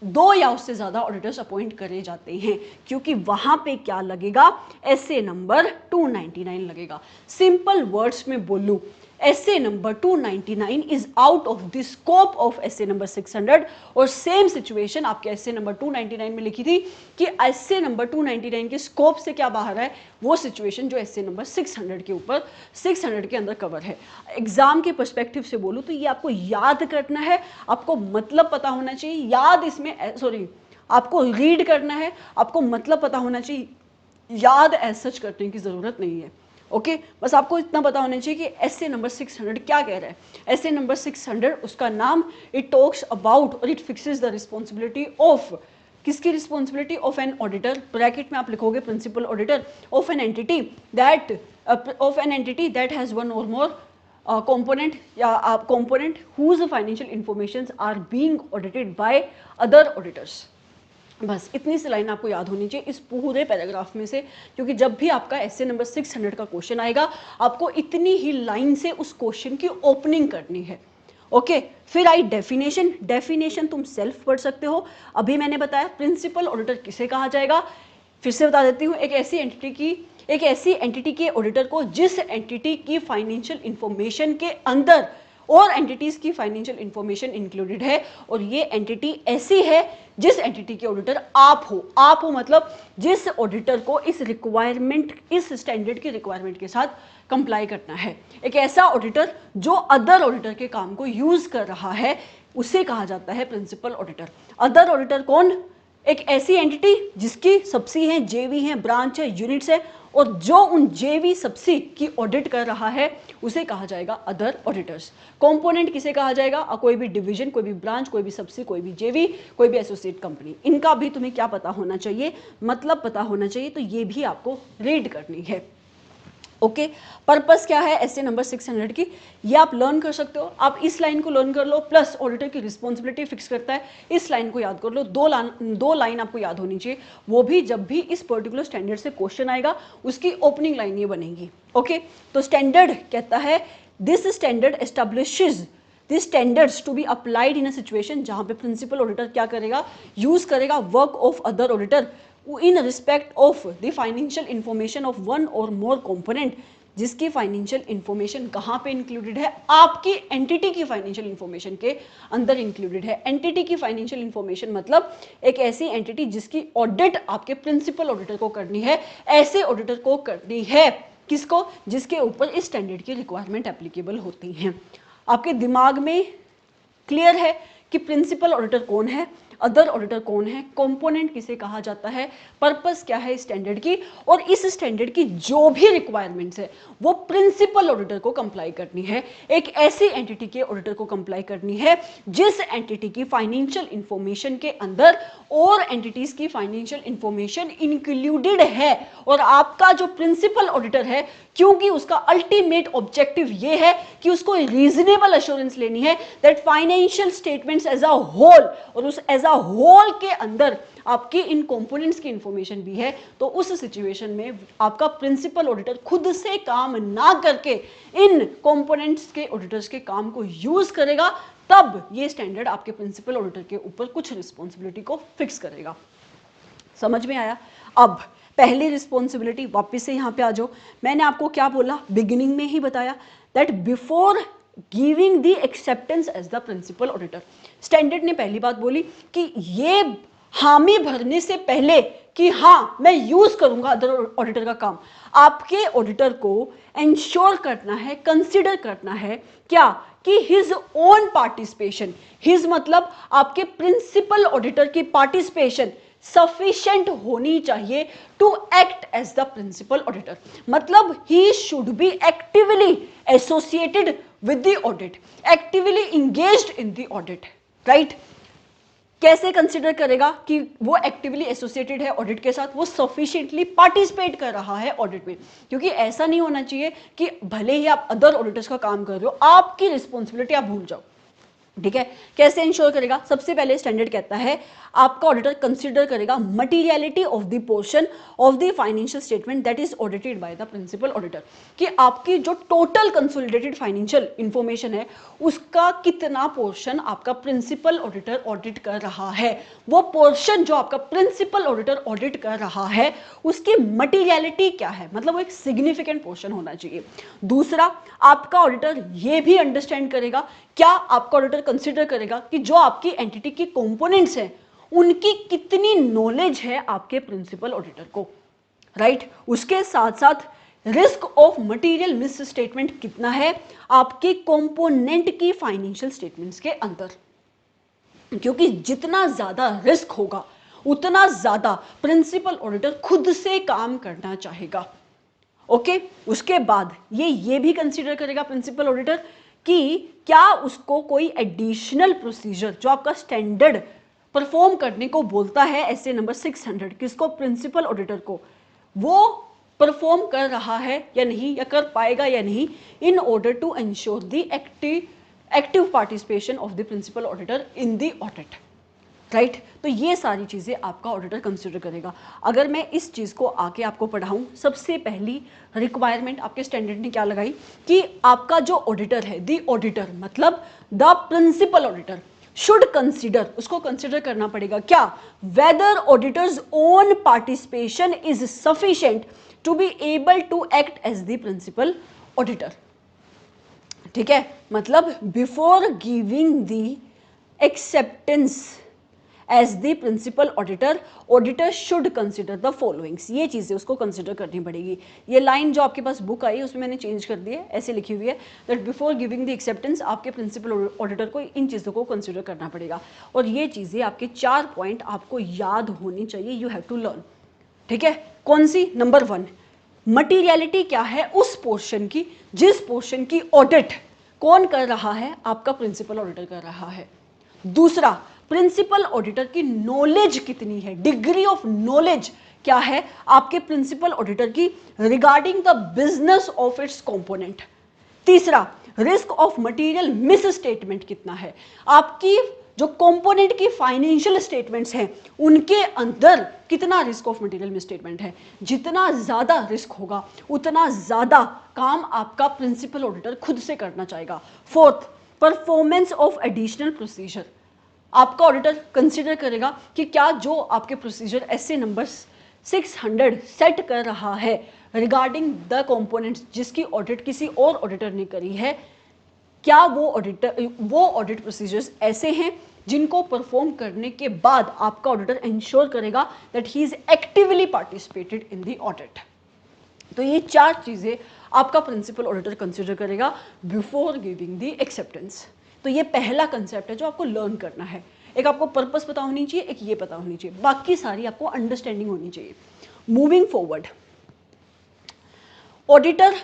2 या उससे ज्यादा ऑडिटर्स अपॉइंट करे जाते हैं, क्योंकि वहां पे क्या लगेगा, एसए नंबर 299 लगेगा। सिंपल वर्ड्स में बोलूं, S A number 299 is out of the scope of S A number 600, और सेम सिचुएशन आपके एसए नंबर 299 में लिखी थी कि एसए नंबर 299 के स्कोप से क्या बाहर है, वो सिचुएशन जो एसए नंबर 600 के ऊपर 600 के अंदर कवर है। एग्जाम के पर्सपेक्टिव से बोलूं तो ये आपको याद करना है, आपको मतलब पता होना चाहिए, याद इसमें आपको रीड करना है, आपको मतलब पता होना चाहिए, याद एज सच करने की जरूरत नहीं है। ओके बस आपको इतना पता होना चाहिए कि एसए नंबर 600 क्या कह रहा है। एसए नंबर 600 उसका नाम, इट टॉक्स अबाउट और it fixes the responsibility of, किसकी responsibility, of an auditor, bracket में आप लिखोगे principal auditor, of an entity that has one और मोर component या component whose financial informations are being audited by other auditors। बस इतनी सी line आपको याद होनी चाहिए इस पूरे पैराग्राफ में से, क्योंकि जब भी आपका एसए नंबर 600 का क्वेश्चन आएगा आपको इतनी ही लाइन से उस क्वेश्चन की ओपनिंग करनी है। ओके फिर आई डेफिनेशन। डेफिनेशन तुम सेल्फ पढ़ सकते हो, अभी मैंने बताया प्रिंसिपल ऑडिटर किसे कहा जाएगा, फिर से बता देती हूँ, एक ऐसी एंटिटी के ऑडिटर को जिस एंटिटी की फाइनेंशियल इंफॉर्मेशन के अंदर और एंटिटीज की फाइनेंशियल इंफॉर्मेशन इंक्लूडेड है, और ये एंटिटी ऐसी है जिस एंटिटी के ऑडिटर आप हो मतलब जिस ऑडिटर को इस रिक्वायरमेंट, इस स्टैंडर्ड की रिक्वायरमेंट के साथ कंप्लाई करना है। एक ऐसा ऑडिटर जो अदर ऑडिटर के काम को यूज कर रहा है उसे कहा जाता है प्रिंसिपल ऑडिटर। अदर ऑडिटर कौन? एक ऐसी एंटिटी जिसकी सब्सी है, जेवी है, ब्रांच है, यूनिट्स है, और जो उन जेवी सब्सी की ऑडिट कर रहा है उसे कहा जाएगा अदर ऑडिटर्स। कंपोनेंट किसे कहा जाएगा? कोई भी डिवीजन, कोई भी ब्रांच, कोई भी सब्सी, कोई भी जेवी, कोई भी एसोसिएट कंपनी। इनका भी तुम्हें क्या पता होना चाहिए, मतलब पता होना चाहिए, तो ये भी आपको रीड करनी है। ओके पर्पस क्या है एसए नंबर 600 की, ये आप लर्न कर सकते हो। आप इस लाइन को लर्न कर लो, प्लस ऑडिटर की रिस्पॉन्सिबिलिटी फिक्स करता है, इस लाइन को याद कर लो। दो लाइन आपको याद होनी चाहिए, वो भी जब भी इस पर्टिकुलर स्टैंडर्ड से क्वेश्चन आएगा उसकी ओपनिंग लाइन ये बनेगी। ओके तो स्टैंडर्ड कहता है this standard establishes this standards to be applied in a situation जहां पे प्रिंसिपल ऑडिटर क्या करेगा, यूज करेगा work of other auditor in respect of the financial information of one or more component, जिसकी financial information कहाँ पे included है, आपकी एंटिटी की फाइनेंशियल इंफॉर्मेशन के अंदर इंक्लूडेड है। एंटिटी की फाइनेंशियल इंफॉर्मेशन मतलब एक ऐसी एंटिटी जिसकी ऑडिट आपके प्रिंसिपल ऑडिटर को करनी है, ऐसे ऑडिटर को करनी है किसको, जिसके ऊपर इस स्टैंडर्ड की रिक्वायरमेंट एप्लीकेबल होती हैं। आपके दिमाग में क्लियर है कि प्रिंसिपल ऑडिटर कौन है, अदर ऑडिटर कौन है, कंपोनेंट किसे कहा जाता है, पर्पस क्या है स्टैंडर्ड की, और इस स्टैंडर्ड की जो भी रिक्वायरमेंट्स है वो प्रिंसिपल ऑडिटर को कंप्लाई करनी है, एक ऐसी एंटिटी के ऑडिटर को कंप्लाई करनी है जिस एंटिटी की फाइनेंशियल इंफॉर्मेशन के अंदर और एंटिटीज की फाइनेंशियल इंफॉर्मेशन इंक्लूडेड है। और आपका जो प्रिंसिपल ऑडिटर है, क्योंकि उसका अल्टीमेट ऑब्जेक्टिव ये है कि उसको रीजनेबल एश्योरेंस लेनी है that financial statements as a whole, और उस एज अ होल के अंदर आपकी इन कंपोनेंट्स की इंफॉर्मेशन भी है, तो उस सिचुएशन में आपका प्रिंसिपल ऑडिटर खुद से काम ना करके इन कंपोनेंट्स के ऑडिटर्स के काम को यूज करेगा, तब ये स्टैंडर्ड आपके प्रिंसिपल ऑडिटर के ऊपर कुछ रिस्पॉन्सिबिलिटी को फिक्स करेगा। समझ में आया? अब पहली रिस्पॉन्सिबिलिटी, वापस से यहां पे आ जाओ, मैंने आपको क्या बोला, बिगिनिंग में ही बताया that before giving the acceptance as the principal auditor, standard ने पहली बात बोली कि ये हामी भरने से पहले कि हाँ मैं यूज करूंगा अदर ऑडिटर का काम, आपके ऑडिटर को इंश्योर करना है, कंसिडर करना है क्या, कि हिज ओन पार्टिसिपेशन, हिज मतलब आपके प्रिंसिपल ऑडिटर की पार्टिसिपेशन सफिशिएंट होनी चाहिए to act as the principal auditor, मतलब he should be actively associated with the audit, actively engaged in the audit, right. कैसे कंसिडर करेगा कि वो एक्टिवली एसोसिएटेड है ऑडिट के साथ, वो सफिशिएंटली पार्टिसिपेट कर रहा है ऑडिट में, क्योंकि ऐसा नहीं होना चाहिए कि भले ही आप अदर ऑडिटर्स का काम कर रहे हो, आपकी रिस्पॉन्सिबिलिटी आप भूल जाओ, ठीक है। कैसे इंश्योर करेगा, सबसे पहले स्टैंडर्ड कहता है आपका ऑडिटर कंसीडर करेगा materiality of the portion of the financial statement that is audited by the principal auditor, कि आपकी जो टोटल कंसोलिडेटेड फाइनेंशियल इंफॉर्मेशन है उसका कितना पोर्शन आपका प्रिंसिपल ऑडिटर ऑडिट कर रहा है, वो पोर्शन जो आपका प्रिंसिपल ऑडिटर ऑडिट कर रहा है उसकी मटीरियलिटी क्या है, मतलब वो एक सिग्निफिकेंट पोर्शन होना चाहिए। दूसरा, आपका ऑडिटर ये भी अंडरस्टैंड करेगा, क्या आपका ऑडिटर कंसीडर करेगा कि जो आपकी एंटिटी की कंपोनेंट्स हैं उनकी कितनी नॉलेज है आपके प्रिंसिपल ऑडिटर को, राइट। उसके साथ साथ risk of material misstatement कितना है आपके कंपोनेंट की फाइनेंशियल स्टेटमेंट्स के अंदर, क्योंकि जितना ज्यादा रिस्क होगा उतना ज्यादा प्रिंसिपल ऑडिटर खुद से काम करना चाहेगा, ओके। उसके बाद ये भी कंसीडर करेगा प्रिंसिपल ऑडिटर कि क्या उसको कोई एडिशनल प्रोसीजर जो आपका स्टैंडर्ड परफॉर्म करने को बोलता है एसए नंबर 600 किसको, प्रिंसिपल ऑडिटर को, वो परफॉर्म कर रहा है या नहीं, या कर पाएगा या नहीं, in order to ensure the active participation of the principal auditor in the audit, right. तो ये सारी चीजें आपका ऑडिटर कंसीडर करेगा। अगर मैं इस चीज को आके आपको पढ़ाऊं, सबसे पहली रिक्वायरमेंट आपके स्टैंडर्ड ने क्या लगाई कि आपका जो ऑडिटर है, द ऑडिटर मतलब the principal auditor should consider, उसको कंसिडर करना पड़ेगा क्या, whether auditors own participation is sufficient to be able to act as the principal auditor, ठीक है। मतलब before giving the acceptance as the principal auditor, auditor should consider the followings, ये चीजें उसको कंसिडर करनी पड़ेगी। ये लाइन जो आपके पास बुक आई है उसमें मैंने चेंज कर दी है, ऐसे लिखी हुई है that before giving the acceptance आपके प्रिंसिपल ऑडिटर को इन चीज़ों को कंसिडर करना पड़ेगा, और ये चीज़ें आपके 4 पॉइंट आपको याद होनी चाहिए, यू हैव टू लर्न, ठीक है। कौन सी, नंबर 1 मटीरियलिटी क्या है उस पोर्शन की जिस पोर्शन की ऑडिट कौन कर रहा है, आपका प्रिंसिपल ऑडिटर कर रहा है। दूसरा, प्रिंसिपल ऑडिटर की नॉलेज कितनी है, डिग्री ऑफ नॉलेज क्या है आपके प्रिंसिपल ऑडिटर की regarding the business of its component. तीसरा, risk of material misstatement कितना है, आपकी जो कंपोनेंट की फाइनेंशियल स्टेटमेंट्स हैं उनके अंदर कितना risk of material miss statement है। जितना ज्यादा रिस्क होगा उतना ज्यादा काम आपका प्रिंसिपल ऑडिटर खुद से करना चाहेगा। Fourth, performance of additional procedure, आपका ऑडिटर कंसीडर करेगा कि क्या जो आपके प्रोसीजर एसए नंबर 600 सेट कर रहा है रिगार्डिंग द कंपोनेंट्स जिसकी ऑडिट किसी और ऑडिटर ने करी है, क्या वो ऑडिट प्रोसीजर्स ऐसे हैं जिनको परफॉर्म करने के बाद आपका ऑडिटर इंश्योर करेगा that he is actively participated in the audit. तो ये 4 चीजें आपका प्रिंसिपल ऑडिटर कंसीडर करेगा बिफोर गिविंग द एक्सेप्टेंस। तो ये पहला कंसेप्ट है जो आपको लर्न करना है एक आपको पर्पस पता होनी चाहिए, एक ये पता होनी चाहिए, बाकी सारी आपको अंडरस्टैंडिंग होनी चाहिए। Moving forward, auditor,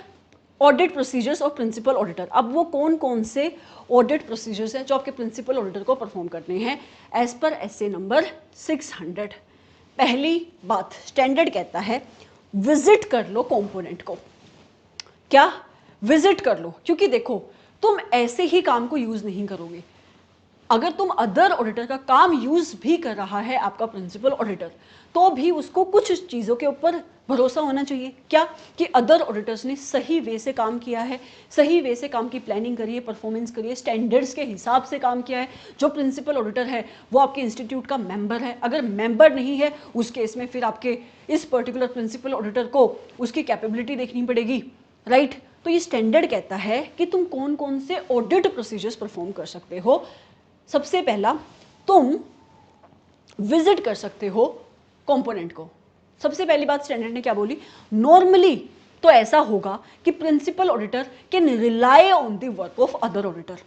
audit procedures और प्रिंसिपल ऑडिटर। अब वो कौन कौन से ऑडिट प्रोसीजर्स हैं जो आपके प्रिंसिपल ऑडिटर को परफॉर्म करने हैं एज पर एसए नंबर 600। पहली बात, स्टैंडर्ड कहता है विजिट कर लो कंपोनेंट को। क्या? विजिट कर लो, क्योंकि देखो तुम ऐसे ही काम को यूज नहीं करोगे। अगर तुम अदर ऑडिटर का काम यूज भी कर रहा है आपका प्रिंसिपल ऑडिटर, तो भी उसको कुछ चीजों के ऊपर भरोसा होना चाहिए। क्या? कि अदर ऑडिटर्स ने सही वे से काम किया है, सही वे से काम की प्लानिंग करी है, परफॉर्मेंस करी है, स्टैंडर्ड्स के हिसाब से काम किया है। जो प्रिंसिपल ऑडिटर है वो आपके इंस्टीट्यूट का मेंबर है, अगर मेंबर नहीं है उस केस में फिर आपके इस पर्टिकुलर प्रिंसिपल ऑडिटर को उसकी कैपेबिलिटी देखनी पड़ेगी, राइट? तो ये स्टैंडर्ड कहता है कि तुम कौन कौन से ऑडिट प्रोसीजर्स परफॉर्म कर सकते हो। सबसे पहला, तुम विजिट कर सकते हो कंपोनेंट को। सबसे पहली बात स्टैंडर्ड ने क्या बोली, नॉर्मली तो ऐसा होगा कि principal auditor can rely on the work of other auditor,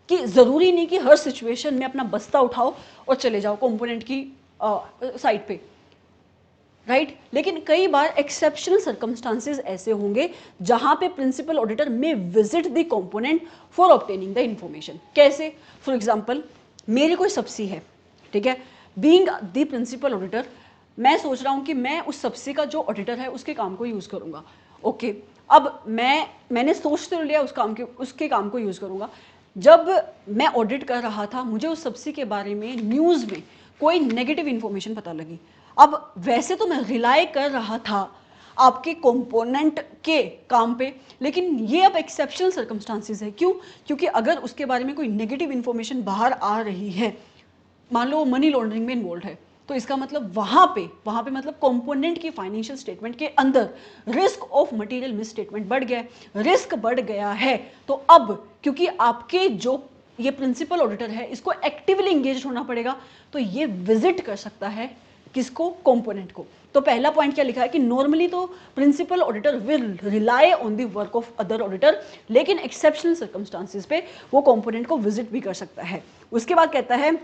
कि जरूरी नहीं कि हर सिचुएशन में अपना बस्ता उठाओ और चले जाओ कंपोनेंट की साइड पे, राइट? लेकिन कई बार एक्सेप्शनल सर्कमस्टांसेस ऐसे होंगे जहां पे प्रिंसिपल ऑडिटर में visit the component for obtaining the information. कैसे? फॉर एग्जांपल, मेरी कोई सब्सी है, ठीक है, बीइंग द प्रिंसिपल ऑडिटर मैं सोच रहा हूं कि मैं उस सब्सी का जो ऑडिटर है उसके काम को यूज करूंगा। ओके, अब मैंने सोच तो लिया उसके काम को यूज करूंगा। जब मैं ऑडिट कर रहा था मुझे उस सब्सी के बारे में न्यूज में कोई नेगेटिव इंफॉर्मेशन पता लगी। अब वैसे तो मैं रिलाई कर रहा था आपके कंपोनेंट के काम पे, लेकिन ये अब एक्सेप्शनल सर्कमस्टांसेस है। क्यों? क्योंकि अगर उसके बारे में कोई नेगेटिव इंफॉर्मेशन बाहर आ रही है, मान लो मनी लॉन्ड्रिंग में इन्वॉल्व है, तो इसका मतलब वहां पे मतलब कंपोनेंट की फाइनेंशियल स्टेटमेंट के अंदर risk of material miss statement बढ़ गया है, रिस्क बढ़ गया है। तो अब क्योंकि आपके जो ये प्रिंसिपल ऑडिटर है इसको एक्टिवली इंगेज होना पड़ेगा, तो ये विजिट कर सकता है किसको? कंपोनेंट को। तो पहला पॉइंट क्या लिखा है कि नॉर्मली तो principal auditor will rely on the work of other auditor, लेकिन एक्सेप्शनल सर्कमस्टांसेस पे वो कंपोनेंट को विजिट भी कर सकता है। उसके बाद कहता है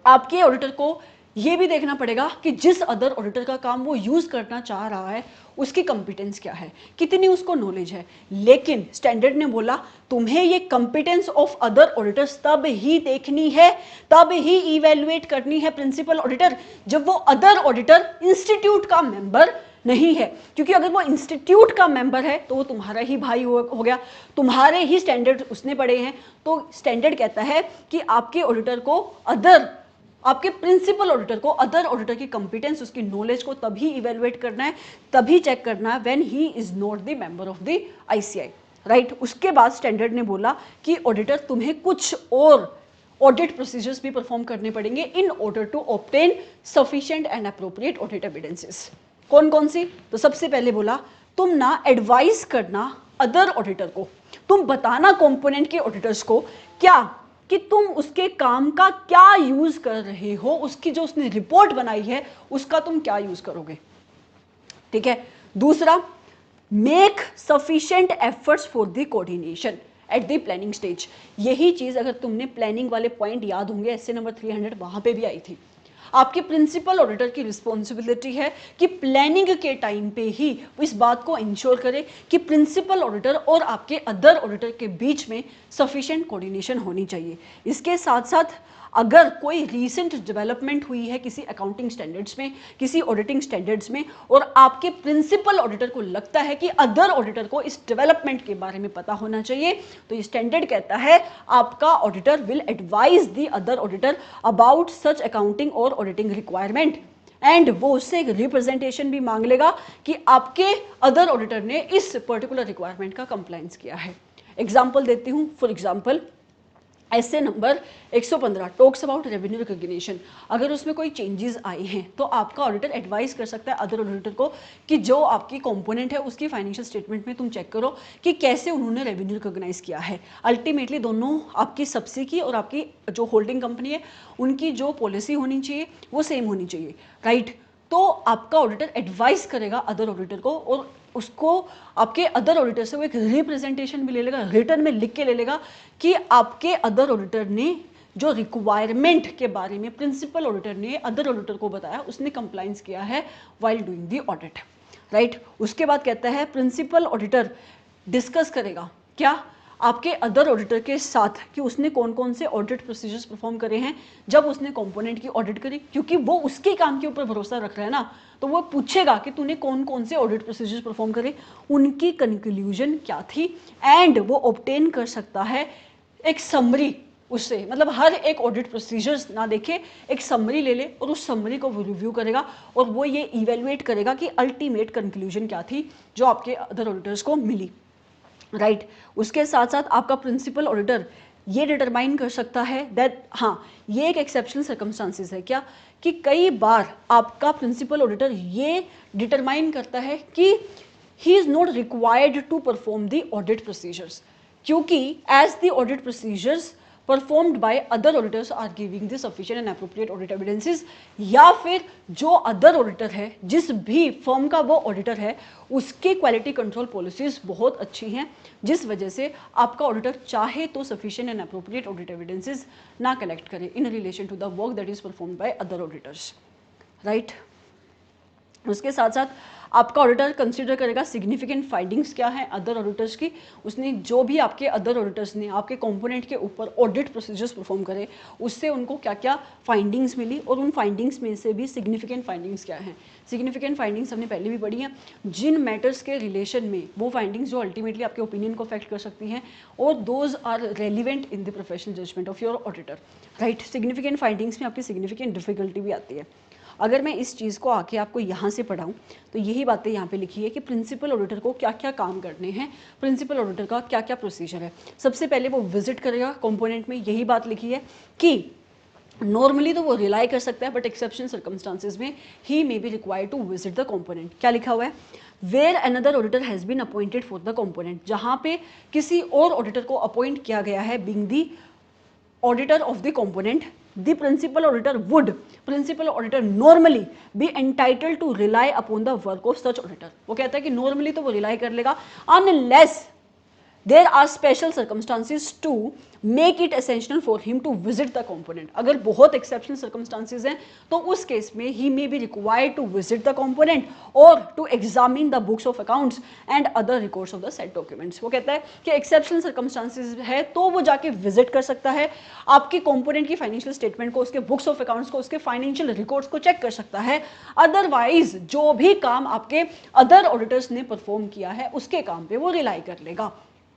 आपके ऑडिटर को ये भी देखना पड़ेगा कि जिस अदर ऑडिटर का काम वो यूज करना चाह रहा है उसकी कंपिटेंस क्या है, कितनी उसको नॉलेज है। लेकिन स्टैंडर्ड ने बोला तुम्हें ये कंपिटेंस ऑफ अदर ऑडिटर्स तब ही देखनी है, तब ही इवेल्युएट करनी है प्रिंसिपल ऑडिटर, जब वो अदर ऑडिटर इंस्टीट्यूट का मेंबर नहीं है। क्योंकि अगर वो इंस्टीट्यूट का मेंबर है तो वो तुम्हारा ही भाई हो गया, तुम्हारे ही स्टैंडर्ड उसने पढ़े हैं। तो स्टैंडर्ड कहता है कि आपके ऑडिटर को आपके प्रिंसिपल ऑडिटर को अदर ऑडिटर की कंपिटेंस, उसकी नॉलेज को तभी इवेलुएट करना है, तभी चेक करना है when he is not the member of the ICI, right? उसके बाद स्टैंडर्ड ने बोला कि ऑडिटर तुम्हें कुछ और ऑडिट प्रोसीजर्स भी परफॉर्म करने पड़ेंगे in order to obtain sufficient and appropriate audit evidences. कौन कौन सी? तो सबसे पहले बोला तुम ना एडवाइस करना अदर ऑडिटर को, तुम बताना कंपोनेंट के ऑडिटर्स को क्या कि तुम उसके काम का क्या यूज कर रहे हो, उसकी जो उसने रिपोर्ट बनाई है उसका तुम क्या यूज करोगे, ठीक है? दूसरा, make sufficient efforts for the coordination at the planning stage. यही चीज अगर तुमने प्लानिंग वाले पॉइंट याद होंगे, एसए नंबर 300 वहां पे भी आई थी। आपके प्रिंसिपल ऑडिटर की रिस्पॉन्सिबिलिटी है कि प्लानिंग के टाइम पे ही इस बात को इंश्योर करे कि प्रिंसिपल ऑडिटर और आपके अदर ऑडिटर के बीच में सफिशिएंट कोऑर्डिनेशन होनी चाहिए। इसके साथ साथ अगर कोई रीसेंट डेवलपमेंट हुई है किसी अकाउंटिंग स्टैंडर्ड्स में, किसी ऑडिटिंग स्टैंडर्ड्स में, और आपके प्रिंसिपल ऑडिटर को लगता है कि अदर ऑडिटर को इस डेवलपमेंट के बारे में पता होना चाहिए, तो ये स्टैंडर्ड कहता है आपका auditor will advise the other auditor about such accounting और ऑडिटिंग रिक्वायरमेंट, एंड वो उससे एक रिप्रेजेंटेशन भी मांग लेगा कि आपके अदर ऑडिटर ने इस पर्टिकुलर रिक्वायरमेंट का कंप्लायंस किया है। एग्जाम्पल देती हूँ। फॉर एग्जाम्पल, ऐसे number 115 talks about revenue recognition. अगर उसमें कोई चेंजेस आए हैं तो आपका ऑडिटर एडवाइस कर सकता है अदर ऑडिटर को कि जो आपकी कंपोनेंट है उसकी फाइनेंशियल स्टेटमेंट में तुम चेक करो कि कैसे उन्होंने रेवेन्यू रिकॉग्नाइज किया है। अल्टीमेटली दोनों आपकी सब्सिडी की और आपकी जो होल्डिंग कंपनी है उनकी जो पॉलिसी होनी चाहिए वो सेम होनी चाहिए, राइट? तो आपका ऑडिटर एडवाइस करेगा अदर ऑडिटर को, और उसको आपके अदर ऑडिटर से वो एक रिप्रेजेंटेशन भी ले लेगा, रिटर्न में लिख के ले लेगा कि आपके अदर ऑडिटर ने जो रिक्वायरमेंट के बारे में प्रिंसिपल ऑडिटर ने अदर ऑडिटर को बताया, उसने कंप्लाइंस किया है while doing the audit, right. उसके बाद कहता है प्रिंसिपल ऑडिटर डिस्कस करेगा क्या, आपके अदर ऑडिटर के साथ कि उसने कौन कौन से ऑडिट प्रोसीजर्स परफॉर्म करे हैं जब उसने कंपोनेंट की ऑडिट करी, क्योंकि वो उसके काम के ऊपर भरोसा रख रहा है ना, तो वो पूछेगा कि तूने कौन कौन से ऑडिट प्रोसीजर्स परफॉर्म करे, उनकी कंक्लूजन क्या थी, एंड वो ऑब्टेन कर सकता है एक समरी उससे, मतलब हर एक ऑडिट प्रोसीजर्स ना देखे, एक समरी ले ले और उस समरी को वो रिव्यू करेगा और वो ये इवेलुएट करेगा कि अल्टीमेट कंक्लूजन क्या थी जो आपके अदर ऑडिटर्स को मिली, राइट। उसके साथ साथ आपका प्रिंसिपल ऑडिटर ये डिटरमाइन कर सकता है दैट, हाँ ये एक एक्सेप्शनल सर्कमस्टांसिस है क्या, कि कई बार आपका प्रिंसिपल ऑडिटर ये डिटरमाइन करता है कि he is not required to perform the audit procedures, क्योंकि as the audit procedures performed by other auditors are giving the sufficient and appropriate audit evidences, या फिर जो अदर ऑडिटर है, जिस भी फर्म का वो ऑडिटर है, उसके क्वालिटी कंट्रोल पॉलिसीज बहुत अच्छी हैं, जिस वजह से आपका ऑडिटर चाहे तो sufficient and appropriate audit evidences ना कलेक्ट करे in relation to the work that is performed by other auditors, right. उसके साथ साथ आपका ऑडिटर कंसीडर करेगा सिग्निफिकेंट फाइंडिंग्स क्या है अदर ऑडिटर्स की, उसने जो भी आपके अदर ऑडिटर्स ने आपके कंपोनेंट के ऊपर ऑडिट प्रोसीजर्स परफॉर्म करे, उससे उनको क्या क्या फाइंडिंग्स मिली और उन फाइंडिंग्स में से भी सिग्निफिकेंट फाइंडिंग्स क्या हैं। सिग्निफिकेंट फाइंडिंग्स हमने पहले भी पढ़ी हैं, जिन मैटर्स के रिलेशन में वो फाइंडिंग्स जो अल्टीमेटली आपके ओपिनियन को अफेक्ट कर सकती हैं, और those are relevant in the professional judgement of your auditor, right. Significant findings में आपकी सिग्निफिकेंट डिफिकल्टी भी आती है। अगर मैं इस चीज़ को आके आपको यहाँ से पढ़ाऊँ तो यही बातें यहाँ पे लिखी है कि प्रिंसिपल ऑडिटर को क्या क्या काम करने हैं, प्रिंसिपल ऑडिटर का क्या क्या प्रोसीजर है। सबसे पहले वो विजिट करेगा कंपोनेंट में, यही बात लिखी है कि नॉर्मली तो वो रिलाई कर सकता है, बट एक्सेप्शनल सर्कमस्टांसिस में he may be required to visit the component. क्या लिखा हुआ है, where another auditor has been appointed for the component, जहाँ पे किसी और ऑडिटर को अपॉइंट किया गया है being the auditor of the component, the principal auditor normally be entitled to rely upon the work of such auditor। वो कहता है कि normally तो वो rely कर लेगा unless there are special circumstances to make it essential for him to visit the component। अगर बहुत exceptional circumstances हैं तो उस केस में he may be required to visit the component or to examine the books of accounts and other records of the said documents। वो कहता है कि exceptional circumstances है तो वो जाके visit कर सकता है, आपके component की financial statement को, उसके books of accounts को, उसके financial records को check कर सकता है। otherwise जो भी काम आपके other auditors ने perform किया है उसके काम पे वो rely कर लेगा,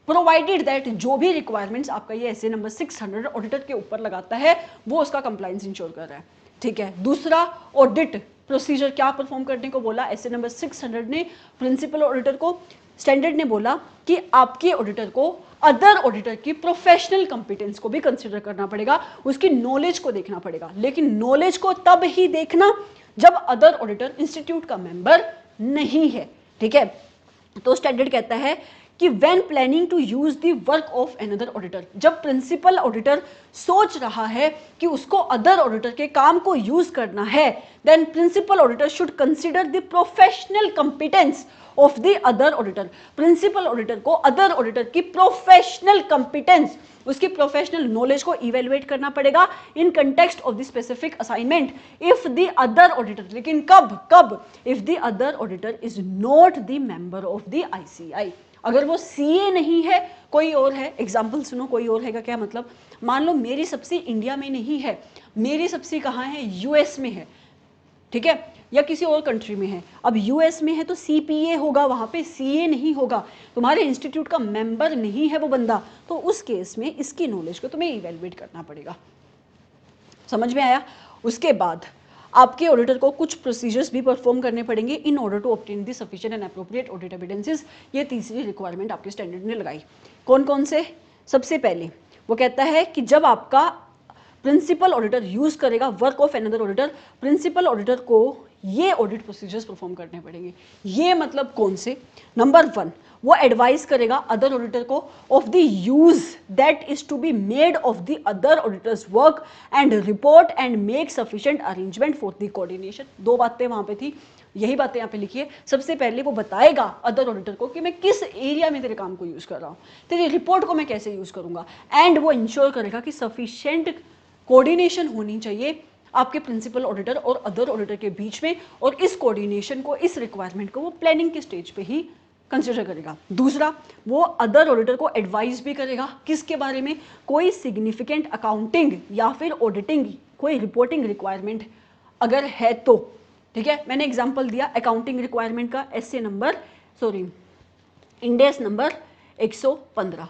प्रोवाइडेड दैट जो भी रिक्वायरमेंट्स आपका ये एसए नंबर 600 ऑडिटर के ऊपर लगाता है वो उसका कंप्लायंस इंश्योर कर रहा है, ठीक है। दूसरा, ऑडिट प्रोसीजर क्या परफॉर्म करने को बोला एसए नंबर 600 ने प्रिंसिपल ऑडिटर को, स्टैंडर्ड ने बोला कि आपके ऑडिटर को अदर ऑडिटर की प्रोफेशनल कंपिटेंस को भी कंसिडर करना पड़ेगा, उसकी नॉलेज को देखना पड़ेगा, लेकिन नॉलेज को तब ही देखना जब अदर ऑडिटर इंस्टीट्यूट का मेंबर नहीं है, ठीक है। तो स्टैंडर्ड कहता है कि when planning to use the work of another auditor, जब प्रिंसिपल ऑडिटर सोच रहा है कि उसको अदर ऑडिटर के काम को यूज करना है, then principal auditor should consider the professional competence of the other auditor. Principal auditor को अदर ऑडिटर की प्रोफेशनल कंपिटेंस, उसकी प्रोफेशनल नॉलेज को इवेलुएट करना पड़ेगा in context of the specific assignment if the other auditor, लेकिन कब if the other auditor is not the member of the ICAI. अगर वो सीए नहीं है, कोई और है, एग्जाम्पल सुनो, कोई और है का क्या मतलब, मान लो मेरी सब्सिडी इंडिया में नहीं है, मेरी सब्सिडी कहाँ है, यूएस में है, ठीक है, या किसी और कंट्री में है। अब यूएस में है तो सीपीए होगा, वहाँ पे सीए नहीं होगा, तुम्हारे इंस्टीट्यूट का मेंबर नहीं है वो बंदा, तो उस केस में इसकी नॉलेज को तुम्हें इवेलुएट करना पड़ेगा। समझ में आया। उसके बाद आपके ऑडिटर को कुछ प्रोसीजर्स भी परफॉर्म करने पड़ेंगे in order to obtain the sufficient and appropriate audit evidences. ये तीसरी रिक्वायरमेंट आपके स्टैंडर्ड ने लगाई। कौन कौन से, सबसे पहले वो कहता है कि जब आपका प्रिंसिपल ऑडिटर यूज करेगा work of another auditor, principal auditor को ये ऑडिट प्रोसीजर्स परफॉर्म करने पड़ेंगे। ये मतलब कौन से, नंबर 1 वो एडवाइस करेगा अदर ऑडिटर को of the use that is to be made of the other auditors work and report and make sufficient arrangement for the coordination. 2 बातें वहां पे थी, यही बातें यहाँ पे लिखी है। सबसे पहले वो बताएगा अदर ऑडिटर को कि मैं किस एरिया में तेरे काम को यूज कर रहा हूँ, तेरी रिपोर्ट को मैं कैसे यूज करूंगा, एंड वो इंश्योर करेगा कि सफिशिएंट कोऑर्डिनेशन होनी चाहिए आपके प्रिंसिपल ऑडिटर और अदर ऑडिटर के बीच में, और इस कोऑर्डिनेशन को, इस रिक्वायरमेंट को वो प्लानिंग के स्टेज पे ही कंसिडर करेगा। दूसरा, वो अदर ऑडिटर को एडवाइस भी करेगा किसके बारे में, कोई सिग्निफिकेंट अकाउंटिंग या फिर ऑडिटिंग, कोई रिपोर्टिंग रिक्वायरमेंट अगर है तो। ठीक है, मैंने एग्जांपल दिया अकाउंटिंग रिक्वायरमेंट का, SA number, sorry Ind AS number 115,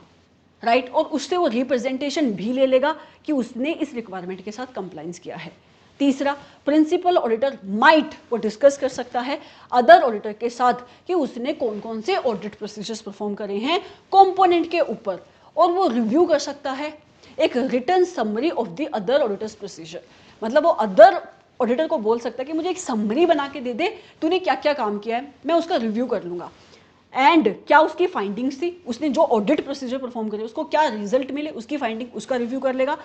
right, और उससे वो रिप्रेजेंटेशन भी ले लेगा कि उसने इस रिक्वायरमेंट के साथ कंप्लाइंस किया है। तीसरा, प्रिंसिपल ऑडिटर माइट वो डिस्कस कर सकता है अदर ऑडिटर के साथ कि उसने कौन कौन से ऑडिट प्रोसीजर्स परफॉर्म करे हैं कंपोनेंट के ऊपर, और वो रिव्यू कर सकता है एक return summary of the other auditors procedure. मतलब वो अदर ऑडिटर को बोल सकता है कि मुझे एक समरी बना के दे दे, तूने क्या क्या काम किया है, मैं उसका रिव्यू कर लूंगा, एंड क्या उसकी फाइंडिंग्स थी, उसने जो ऑडिट प्रोसीजर परफॉर्म करे उसको क्या रिजल्ट मिले, उसकी फाइंडिंग, उसका रिव्यू कर लेगा,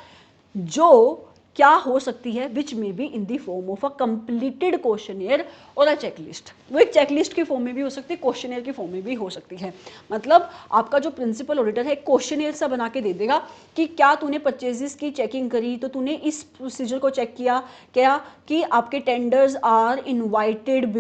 जो क्या हो सकती है विच में be in the form of a completed questionnaire और अ चेकलिस्ट। वो एक चेकलिस्ट की फॉर्म में भी हो सकती है, क्वेश्चनियर की फॉर्म में भी हो सकती है। मतलब आपका जो प्रिंसिपल ऑडिटर है क्वेश्चनियर सा बना के दे देगा कि क्या तूने परचेजेस की चेकिंग करी तो तूने इस प्रोसीजर को चेक किया क्या, कि आपके tenders are invited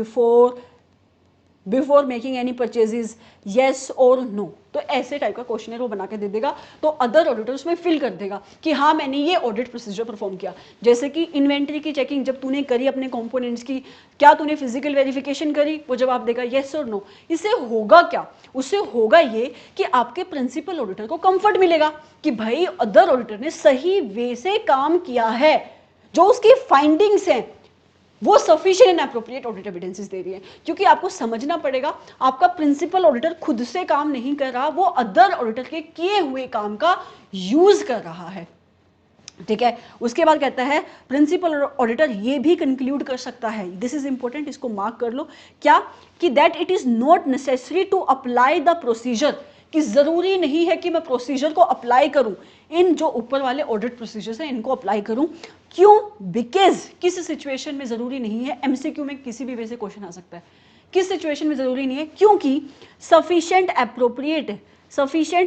before making any purchases, yes और नो। तो ऐसे टाइप का क्वेश्चनर वो बना के दे देगा, तो अदर ऑडिटर उसमें फिल कर देगा कि हाँ मैंने ये ऑडिट प्रोसीजर परफॉर्म किया। जैसे कि इन्वेंट्री की चेकिंग जब तूने करी अपने कंपोनेंट्स की, क्या तूने फिजिकल वेरिफिकेशन करी, वो जवाब देगा येस और नो। इससे होगा क्या, उससे होगा ये कि आपके प्रिंसिपल ऑडिटर को कंफर्ट मिलेगा कि भाई अदर ऑडिटर ने सही वे से काम किया है, जो उसकी फाइंडिंग्स हैं वो sufficient and appropriate audit evidences दे रही है। क्योंकि आपको समझना पड़ेगा आपका प्रिंसिपल ऑडिटर खुद से काम नहीं कर रहा, वो अदर ऑडिटर के किए हुए काम का यूज कर रहा है। ठीक है, उसके बाद कहता है प्रिंसिपल ऑडिटर ये भी कंक्लूड कर सकता है, दिस इज इंपॉर्टेंट, इसको मार्क कर लो, क्या कि that it is not necessary to apply the procedure, कि जरूरी नहीं है कि मैं प्रोसीजर को अप्लाई करूं, इन जो ऊपर वाले ऑडिट प्रोसीजर्स हैं इनको अप्लाई करूं। क्यों, बिकॉज किस सिचुएशन में जरूरी नहीं है, एमसीक्यू में किसी भी वे से क्वेश्चन आ सकता है, किस सिचुएशन में जरूरी नहीं है, क्योंकि sufficient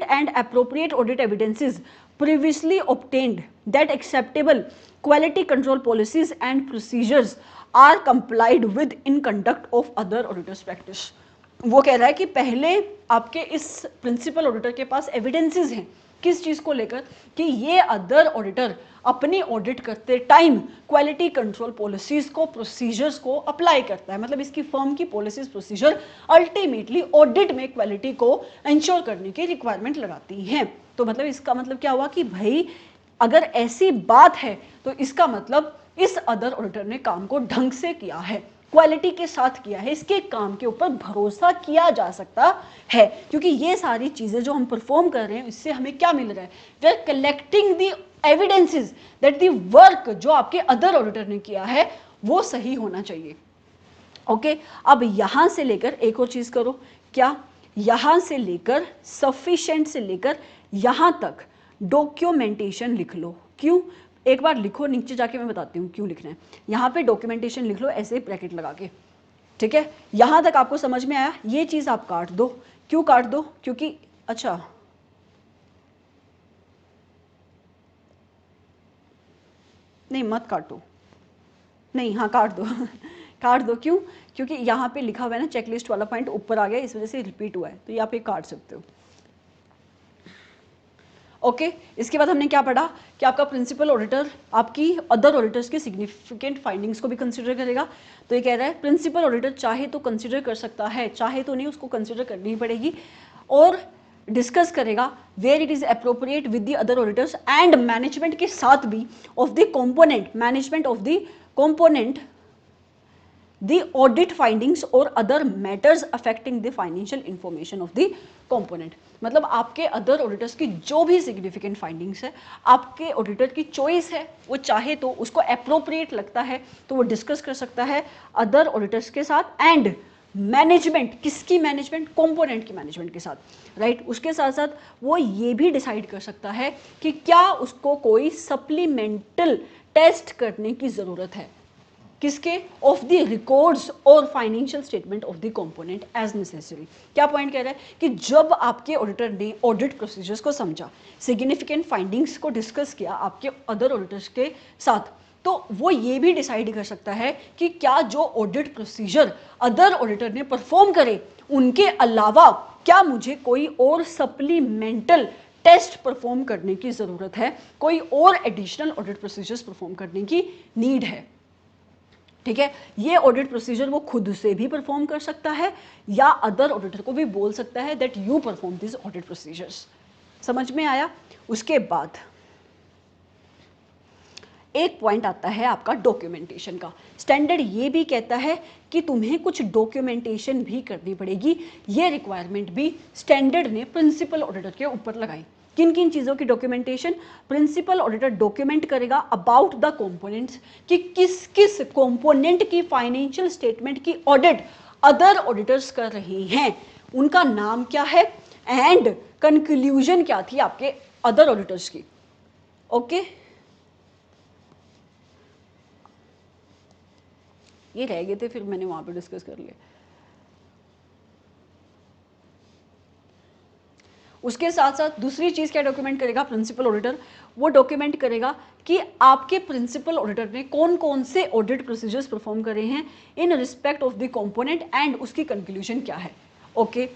and appropriate audit evidences previously obtained that acceptable quality control policies and procedures are complied with in conduct of other auditors practice। वो कह रहा है कि पहले आपके इस प्रिंसिपल ऑडिटर के पास एविडेंसेस हैं किस चीज को लेकर, कि ये अदर ऑडिटर अपनी ऑडिट करते टाइम क्वालिटी कंट्रोल पॉलिसीज को, प्रोसीजर्स को अप्लाई करता है। मतलब इसकी फर्म की पॉलिसीज प्रोसीजर अल्टीमेटली ऑडिट में क्वालिटी को इंश्योर करने की रिक्वायरमेंट लगाती हैं। तो मतलब इसका मतलब क्या हुआ कि भाई अगर ऐसी बात है तो इसका मतलब इस अदर ऑडिटर ने काम को ढंग से किया है, क्वालिटी के साथ किया है, इसके काम के ऊपर भरोसा किया जा सकता है। क्योंकि ये सारी चीजें जो हम परफॉर्म कर रहे हैं इससे हमें क्या मिल रहा है, we are collecting the evidences that the work जो आपके अदर ऑडिटर ने किया है वो सही होना चाहिए। ओके, अब यहां से लेकर एक और चीज करो, क्या यहां से लेकर सफिशिएंट से लेकर यहां तक डॉक्यूमेंटेशन लिख लो। क्यों, एक बार लिखो, नीचे जाके मैं बताती हूँ क्यों लिखना है। यहाँ पे डॉक्यूमेंटेशन लिख लो ऐसे ब्रैकेट लगा के। ठीक है, यहां तक आपको समझ में आया, ये चीज आप काट दो। क्यों काट दो, क्योंकि अच्छा नहीं मत काटो, नहीं हाँ काट दो काट दो। क्यों, क्योंकि यहाँ पे लिखा हुआ है ना चेकलिस्ट वाला पॉइंट ऊपर आ गया, इस वजह से रिपीट हुआ है, तो यहाँ पे काट सकते हो। ओके, इसके बाद हमने क्या पढ़ा कि आपका प्रिंसिपल ऑडिटर आपकी अदर ऑडिटर्स के सिग्निफिकेंट फाइंडिंग्स को भी कंसीडर करेगा। तो ये कह रहा है प्रिंसिपल ऑडिटर चाहे तो कंसीडर कर सकता है, चाहे तो नहीं, उसको कंसीडर करनी ही पड़ेगी, और डिस्कस करेगा where it is appropriate with the other auditors and management के साथ भी of the component, management of the component, the audit findings or other matters affecting the financial information of the component। मतलब आपके other auditors की जो भी significant findings है, आपके ऑडिटर की चॉइस है, वो चाहे तो उसको अप्रोप्रिएट लगता है तो वो डिस्कस कर सकता है अदर ऑडिटर्स के साथ, एंड मैनेजमेंट, किसकी मैनेजमेंट, कंपोनेंट की मैनेजमेंट के साथ, राइट। उसके साथ साथ वो ये भी डिसाइड कर सकता है कि क्या उसको कोई सप्लीमेंटल टेस्ट करने की ज़रूरत है। किसके, ऑफ द रिकॉर्ड्स और financial statement of the component as necessary. क्या पॉइंट कह रहा है कि जब आपके ऑडिटर ने ऑडिट प्रोसीजर्स को समझा, सिग्निफिकेंट फाइंडिंग्स को डिस्कस किया आपके अदर ऑडिटर्स के साथ, तो वो ये भी डिसाइड कर सकता है कि क्या जो ऑडिट प्रोसीजर अदर ऑडिटर ने परफॉर्म करे उनके अलावा क्या मुझे कोई और सप्लीमेंटल टेस्ट परफॉर्म करने की ज़रूरत है, कोई और एडिशनल ऑडिट प्रोसीजर्स परफॉर्म करने की नीड है। ठीक है, ये ऑडिट प्रोसीजर वो खुद से भी परफॉर्म कर सकता है या अदर ऑडिटर को भी बोल सकता है that you perform this audit procedures. समझ में आया? उसके बाद एक पॉइंट आता है आपका डॉक्यूमेंटेशन का। स्टैंडर्ड ये भी कहता है कि तुम्हें कुछ डॉक्यूमेंटेशन भी करनी पड़ेगी। ये रिक्वायरमेंट भी स्टैंडर्ड ने प्रिंसिपल ऑडिटर के ऊपर लगाई। किन किन चीज़ों की डॉक्यूमेंटेशन? प्रिंसिपल ऑडिटर डॉक्यूमेंट करेगा अबाउट द कंपोनेंट्स, कि किस किस कंपोनेंट की फाइनेंशियल स्टेटमेंट की ऑडिट अदर ऑडिटर्स कर रहे हैं, उनका नाम क्या है एंड कंक्लूजन क्या थी आपके अदर ऑडिटर्स की। ओके, ये रह गए थे, फिर मैंने वहां पे डिस्कस कर लिया। उसके साथ साथ दूसरी चीज़ क्या डॉक्यूमेंट करेगा प्रिंसिपल ऑडिटर? वो डॉक्यूमेंट करेगा कि आपके प्रिंसिपल ऑडिटर ने कौन कौन से ऑडिट प्रोसीजर्स परफॉर्म करे हैं इन respect of the component and उसकी कंक्लूजन क्या है। ओके,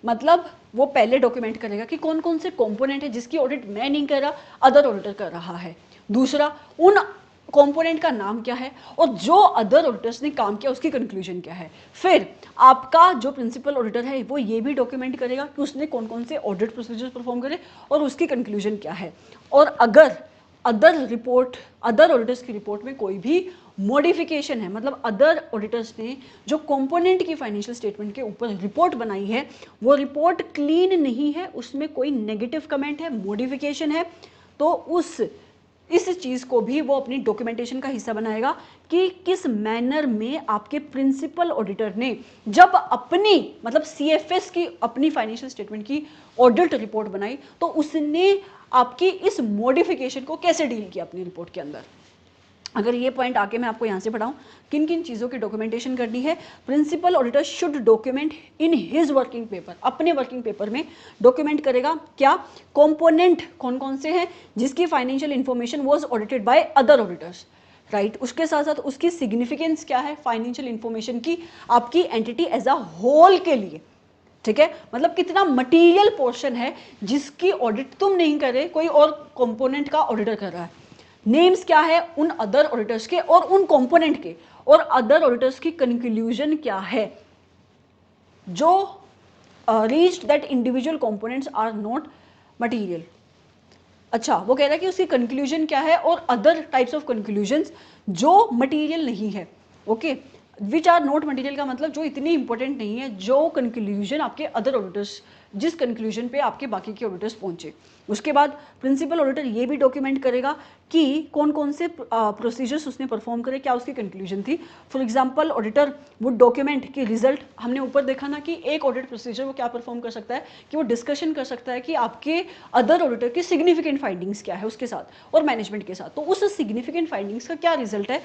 मतलब वो पहले डॉक्यूमेंट करेगा कि कौन कौन से कंपोनेंट है जिसकी ऑडिट मैं नहीं कर रहा, अदर ऑडिटर कर रहा है। दूसरा, उन कंपोनेंट का नाम क्या है और जो अदर ऑडिटर्स ने काम किया उसकी कंक्लूजन क्या है। फिर आपका जो प्रिंसिपल ऑडिटर है वो ये भी डॉक्यूमेंट करेगा कि उसने कौन कौन से ऑडिट प्रोसीजर्स परफॉर्म करे और उसकी कंक्लूजन क्या है। और अगर अदर ऑडिटर्स की रिपोर्ट में कोई भी मॉडिफिकेशन है, मतलब अदर ऑडिटर्स ने जो कंपोनेंट की फाइनेंशियल स्टेटमेंट के ऊपर रिपोर्ट बनाई है वो रिपोर्ट क्लीन नहीं है, उसमें कोई नेगेटिव कमेंट है, मॉडिफिकेशन है, तो इस चीज़ को भी वो अपनी डॉक्यूमेंटेशन का हिस्सा बनाएगा कि किस मैनर में आपके प्रिंसिपल ऑडिटर ने जब अपनी मतलब सीएफएस की अपनी फाइनेंशियल स्टेटमेंट की ऑडिट रिपोर्ट बनाई तो उसने आपकी इस मॉडिफिकेशन को कैसे डील किया अपनी रिपोर्ट के अंदर। अगर ये पॉइंट आके मैं आपको यहाँ से पढ़ाऊँ किन किन चीज़ों की डॉक्यूमेंटेशन करनी है। Principal auditor should document in his working paper, अपने वर्किंग पेपर में डॉक्यूमेंट करेगा क्या, कंपोनेंट कौन कौन से हैं जिसकी financial information was audited by other auditors, right. उसके साथ साथ उसकी सिग्निफिकेंस क्या है फाइनेंशियल इंफॉर्मेशन की आपकी एंटिटी एज अ होल के लिए, ठीक है, मतलब कितना मटीरियल पोर्शन है जिसकी ऑडिट तुम नहीं कर रहे, कोई और कंपोनेंट का ऑडिटर कर रहा है। नेम्स क्या है उन अदर ऑडिटर्स के और उन कंपोनेंट के, और अदर ऑडिटर्स की कंक्लूजन क्या है जो reached that individual components are not material. अच्छा, वो कह रहा है कि उसकी कंक्लूजन क्या है और अदर टाइप्स ऑफ कंक्लूजन्स जो मटीरियल नहीं है। Okay, which are not material का मतलब जो इतनी इंपॉर्टेंट नहीं है, जो कंक्लूजन आपके अदर ऑडिटर्स जिस कंक्लूजन पे आपके बाकी के ऑडिटर्स पहुंचे। उसके बाद प्रिंसिपल ऑडिटर ये भी डॉक्यूमेंट करेगा कि कौन कौन से प्रोसीजर्स उसने परफॉर्म करे, क्या उसकी कंक्लूजन थी। For example auditor would document कि रिजल्ट, हमने ऊपर देखा ना कि एक ऑडिट प्रोसीजर वो क्या परफॉर्म कर सकता है कि वो डिस्कशन कर सकता है कि आपके अदर ऑडिटर की सिग्निफिकेंट फाइंडिंग्स क्या है उसके साथ और मैनेजमेंट के साथ, तो उस सिग्निफिकेंट फाइंडिंग्स का क्या रिजल्ट है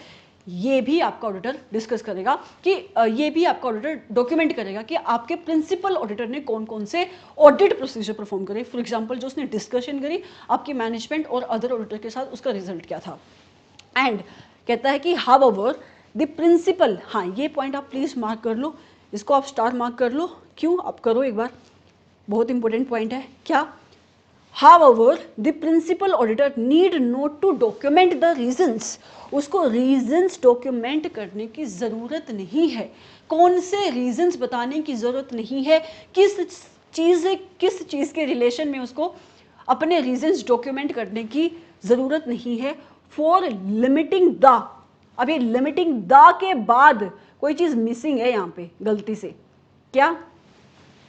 ये भी आपका ऑडिटर डिस्कस करेगा कि ये भी आपका ऑडिटर डॉक्यूमेंट करेगा कि आपके प्रिंसिपल ऑडिटर ने कौन कौन से ऑडिट प्रोसीजर परफॉर्म करे। फॉर एग्जांपल जो उसने डिस्कशन करी आपकी मैनेजमेंट और अदर ऑडिटर के साथ, उसका रिजल्ट क्या था। एंड कहता है कि हाउएवर द प्रिंसिपल, हाँ ये पॉइंट आप प्लीज मार्क कर लो, इसको आप स्टार मार्क कर लो। क्यों, आप करो एक बार, बहुत इंपॉर्टेंट पॉइंट है। क्या, However, the principal auditor need not to document the reasons. उसको reasons document करने की ज़रूरत नहीं है। कौन से reasons बताने की ज़रूरत नहीं है, किस चीज़ के रिलेशन में उसको अपने reasons document करने की ज़रूरत नहीं है। For limiting the, अभी limiting the के बाद कोई चीज़ मिसिंग है यहाँ पे गलती से। क्या,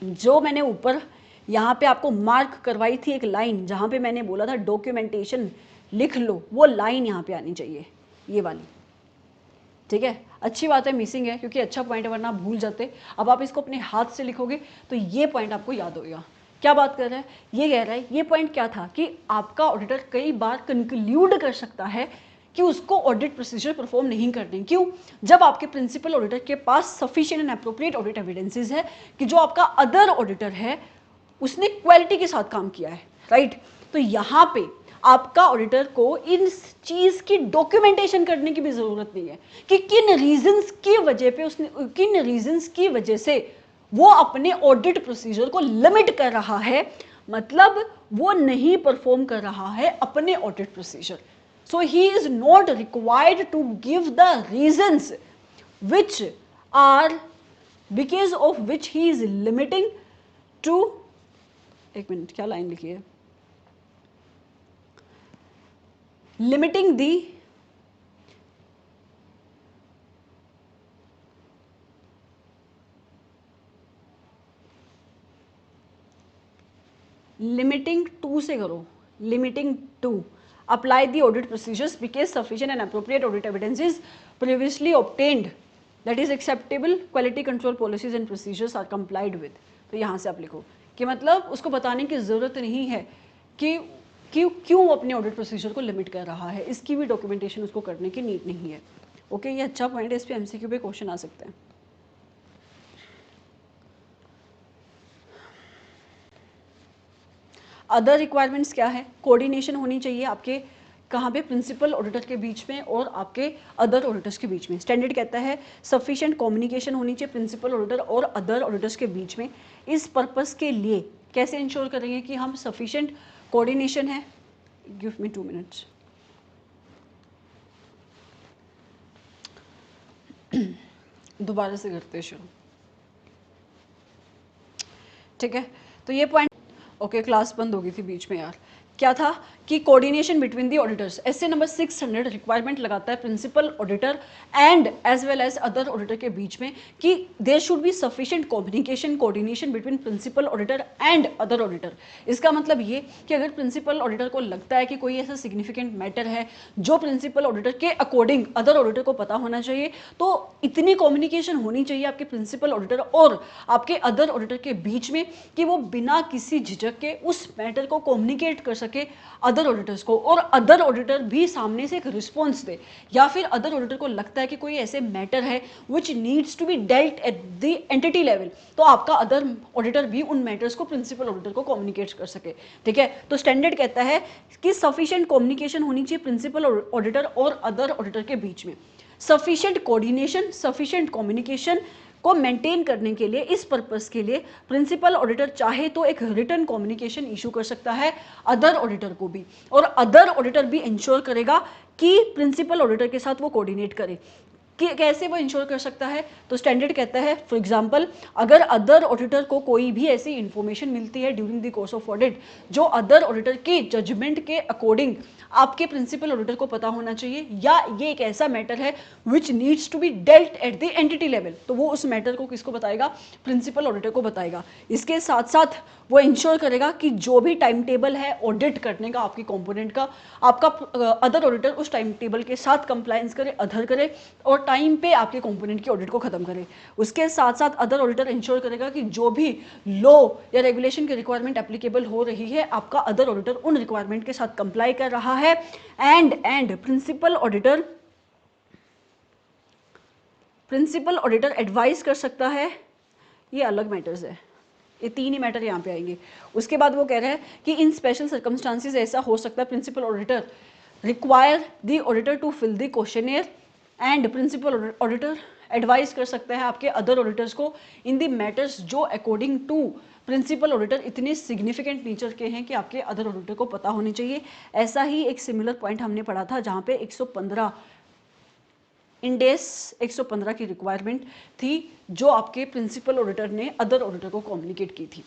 जो मैंने ऊपर यहाँ पे आपको मार्क करवाई थी एक लाइन जहाँ पे मैंने बोला था डॉक्यूमेंटेशन लिख लो, वो लाइन यहाँ पे आनी चाहिए, ये वाली, ठीक है। अच्छी बात है मिसिंग है क्योंकि अच्छा पॉइंट है वरना आप भूल जाते। अब आप इसको अपने हाथ से लिखोगे तो ये पॉइंट आपको याद होगा। क्या बात कर रहा है, ये कह रहा है, ये पॉइंट क्या था कि आपका ऑडिटर कई बार कंक्लूड कर सकता है कि उसको ऑडिट प्रोसीजर परफॉर्म नहीं करने। क्यों? जब आपके प्रिंसिपल ऑडिटर के पास sufficient and appropriate audit evidences है कि जो आपका अदर ऑडिटर है उसने क्वालिटी के साथ काम किया है, राइट। तो यहाँ पे आपका ऑडिटर को इन चीज की डॉक्यूमेंटेशन करने की भी जरूरत नहीं है कि किन रीजंस की वजह पे उसने, किन रीजंस की वजह से वो अपने ऑडिट प्रोसीजर को लिमिट कर रहा है, मतलब वो नहीं परफॉर्म कर रहा है अपने audit procedure. So he is not required to give the reasons which are because of which he is limiting to, एक मिनट क्या लाइन लिखी है, limiting the limiting to से करो, limiting to apply the audit procedures because sufficient and appropriate audit evidence is previously obtained that is acceptable quality control policies and procedures are complied with। तो यहाँ से आप लिखो कि मतलब उसको बताने की ज़रूरत नहीं है कि क्यों अपने ऑडिट प्रोसीजर को लिमिट कर रहा है, इसकी भी डॉक्यूमेंटेशन उसको करने की नीड नहीं है। ओके, ये अच्छा पॉइंट है, इस पर एमसीक्यू पे क्वेश्चन आ सकते हैं। अदर रिक्वायरमेंट्स क्या है? कोऑर्डिनेशन होनी चाहिए आपके कहाँ पे, प्रिंसिपल ऑडिटर के बीच में और आपके अदर ऑडिटर्स के बीच में। स्टैंडर्ड कहता है सफिशिएंट कम्युनिकेशन होनी चाहिए प्रिंसिपल ऑडिटर और अदर ऑडिटर्स के बीच में। इस पर्पस के लिए कैसे इंश्योर करेंगे कि हम सफिशिएंट कोऑर्डिनेशन है? Give me 2 minutes. दोबारा से करते हैं शुरू, ठीक है। तो ये पॉइंट, ओके क्लास बंद हो गई थी बीच में यार। क्या था कि coordination between the auditors. SA number 600 requirement लगाता है principal auditor and as well as other auditor के बीच में कि there should be sufficient communication coordination between principal auditor and other auditor. इसका मतलब ये कि अगर प्रिंसिपल ऑडिटर को लगता है कि कोई ऐसा सिग्निफिकेंट मैटर है जो प्रिंसिपल ऑडिटर के अकॉर्डिंग अदर ऑडिटर को पता होना चाहिए, तो इतनी कम्युनिकेशन होनी चाहिए आपके प्रिंसिपल ऑडिटर और आपके अदर ऑडिटर के बीच में कि वो बिना किसी झिझक के उस मैटर को कम्युनिकेट कर सके अदर ऑडिटर्स को, और अदर ऑडिटर भी सामने से एक रिस्पॉन्स दे। या फिर अदर ऑडिटर को लगता है कि कोई ऐसे मैटर है which needs to be dealt at the entity level, तो आपका अदर ऑडिटर भी उन मैटर्स को प्रिंसिपल ऑडिटर को कम्युनिकेट कर सके, ठीक है। तो स्टैंडर्ड कहता है कि सफिशिएंट कम्युनिकेशन होनी चाहिए प्रिंसिपल ऑडिटर और अदर ऑडिटर के बीच में। सफिशिएंट कोऑर्डिनेशन, सफिशिएंट कम्युनिकेशन को मेंटेन करने के लिए, इस पर्पस के लिए प्रिंसिपल ऑडिटर चाहे तो एक रिटन कम्युनिकेशन इशू कर सकता है अदर ऑडिटर को भी, और अदर ऑडिटर भी इंश्योर करेगा कि प्रिंसिपल ऑडिटर के साथ वो कोऑर्डिनेट करे। कि कैसे वो इंश्योर कर सकता है? तो स्टैंडर्ड कहता है फॉर एग्जांपल अगर अदर ऑडिटर को कोई भी ऐसी इंफॉर्मेशन मिलती है during the course of audit जो अदर ऑडिटर के जजमेंट के अकॉर्डिंग आपके प्रिंसिपल ऑडिटर को पता होना चाहिए, या ये एक ऐसा मैटर है which needs to be dealt at the entity level, तो वो उस मैटर को किसको बताएगा? प्रिंसिपल ऑडिटर को बताएगा। इसके साथ साथ वो इंश्योर करेगा कि जो भी टाइम टेबल है ऑडिट करने का आपकी कंपोनेंट का, आपका अदर ऑडिटर उस टाइम टेबल के साथ कंप्लायंस करे, अधर करे और टाइम पे आपके कंपोनेंट की ऑडिट को खत्म करे। उसके साथ साथ अदर ऑडिटर इंश्योर करेगा कि जो भी लॉ या रेगुलेशन की रिक्वायरमेंट एप्लीकेबल हो रही है आपका अदर ऑडिटर उन रिक्वायरमेंट के साथ कंप्लाई कर रहा है। एंड प्रिंसिपल ऑडिटर एडवाइस कर सकता है, ये अलग मैटर्स है, ये 3 ही मैटर यहाँ पे आएंगे। उसके बाद वो कह रहे हैं कि इन स्पेशल सर्कमस्टांसिस ऐसा हो सकता है principal auditor require the auditor to fill the questionnaire and principal auditor advice कर सकता है आपके अदर ऑडिटर्स को इन द मैटर्स जो अकॉर्डिंग टू प्रिंसिपल ऑडिटर इतने सिग्निफिकेंट नेचर के हैं कि आपके अदर ऑडिटर को पता होनी चाहिए। ऐसा ही एक सिमिलर पॉइंट हमने पढ़ा था जहाँ पे 115 इंडेस 115 की रिक्वायरमेंट थी जो आपके प्रिंसिपल ऑडिटर ने अदर ऑडिटर को कम्युनिकेट की थी,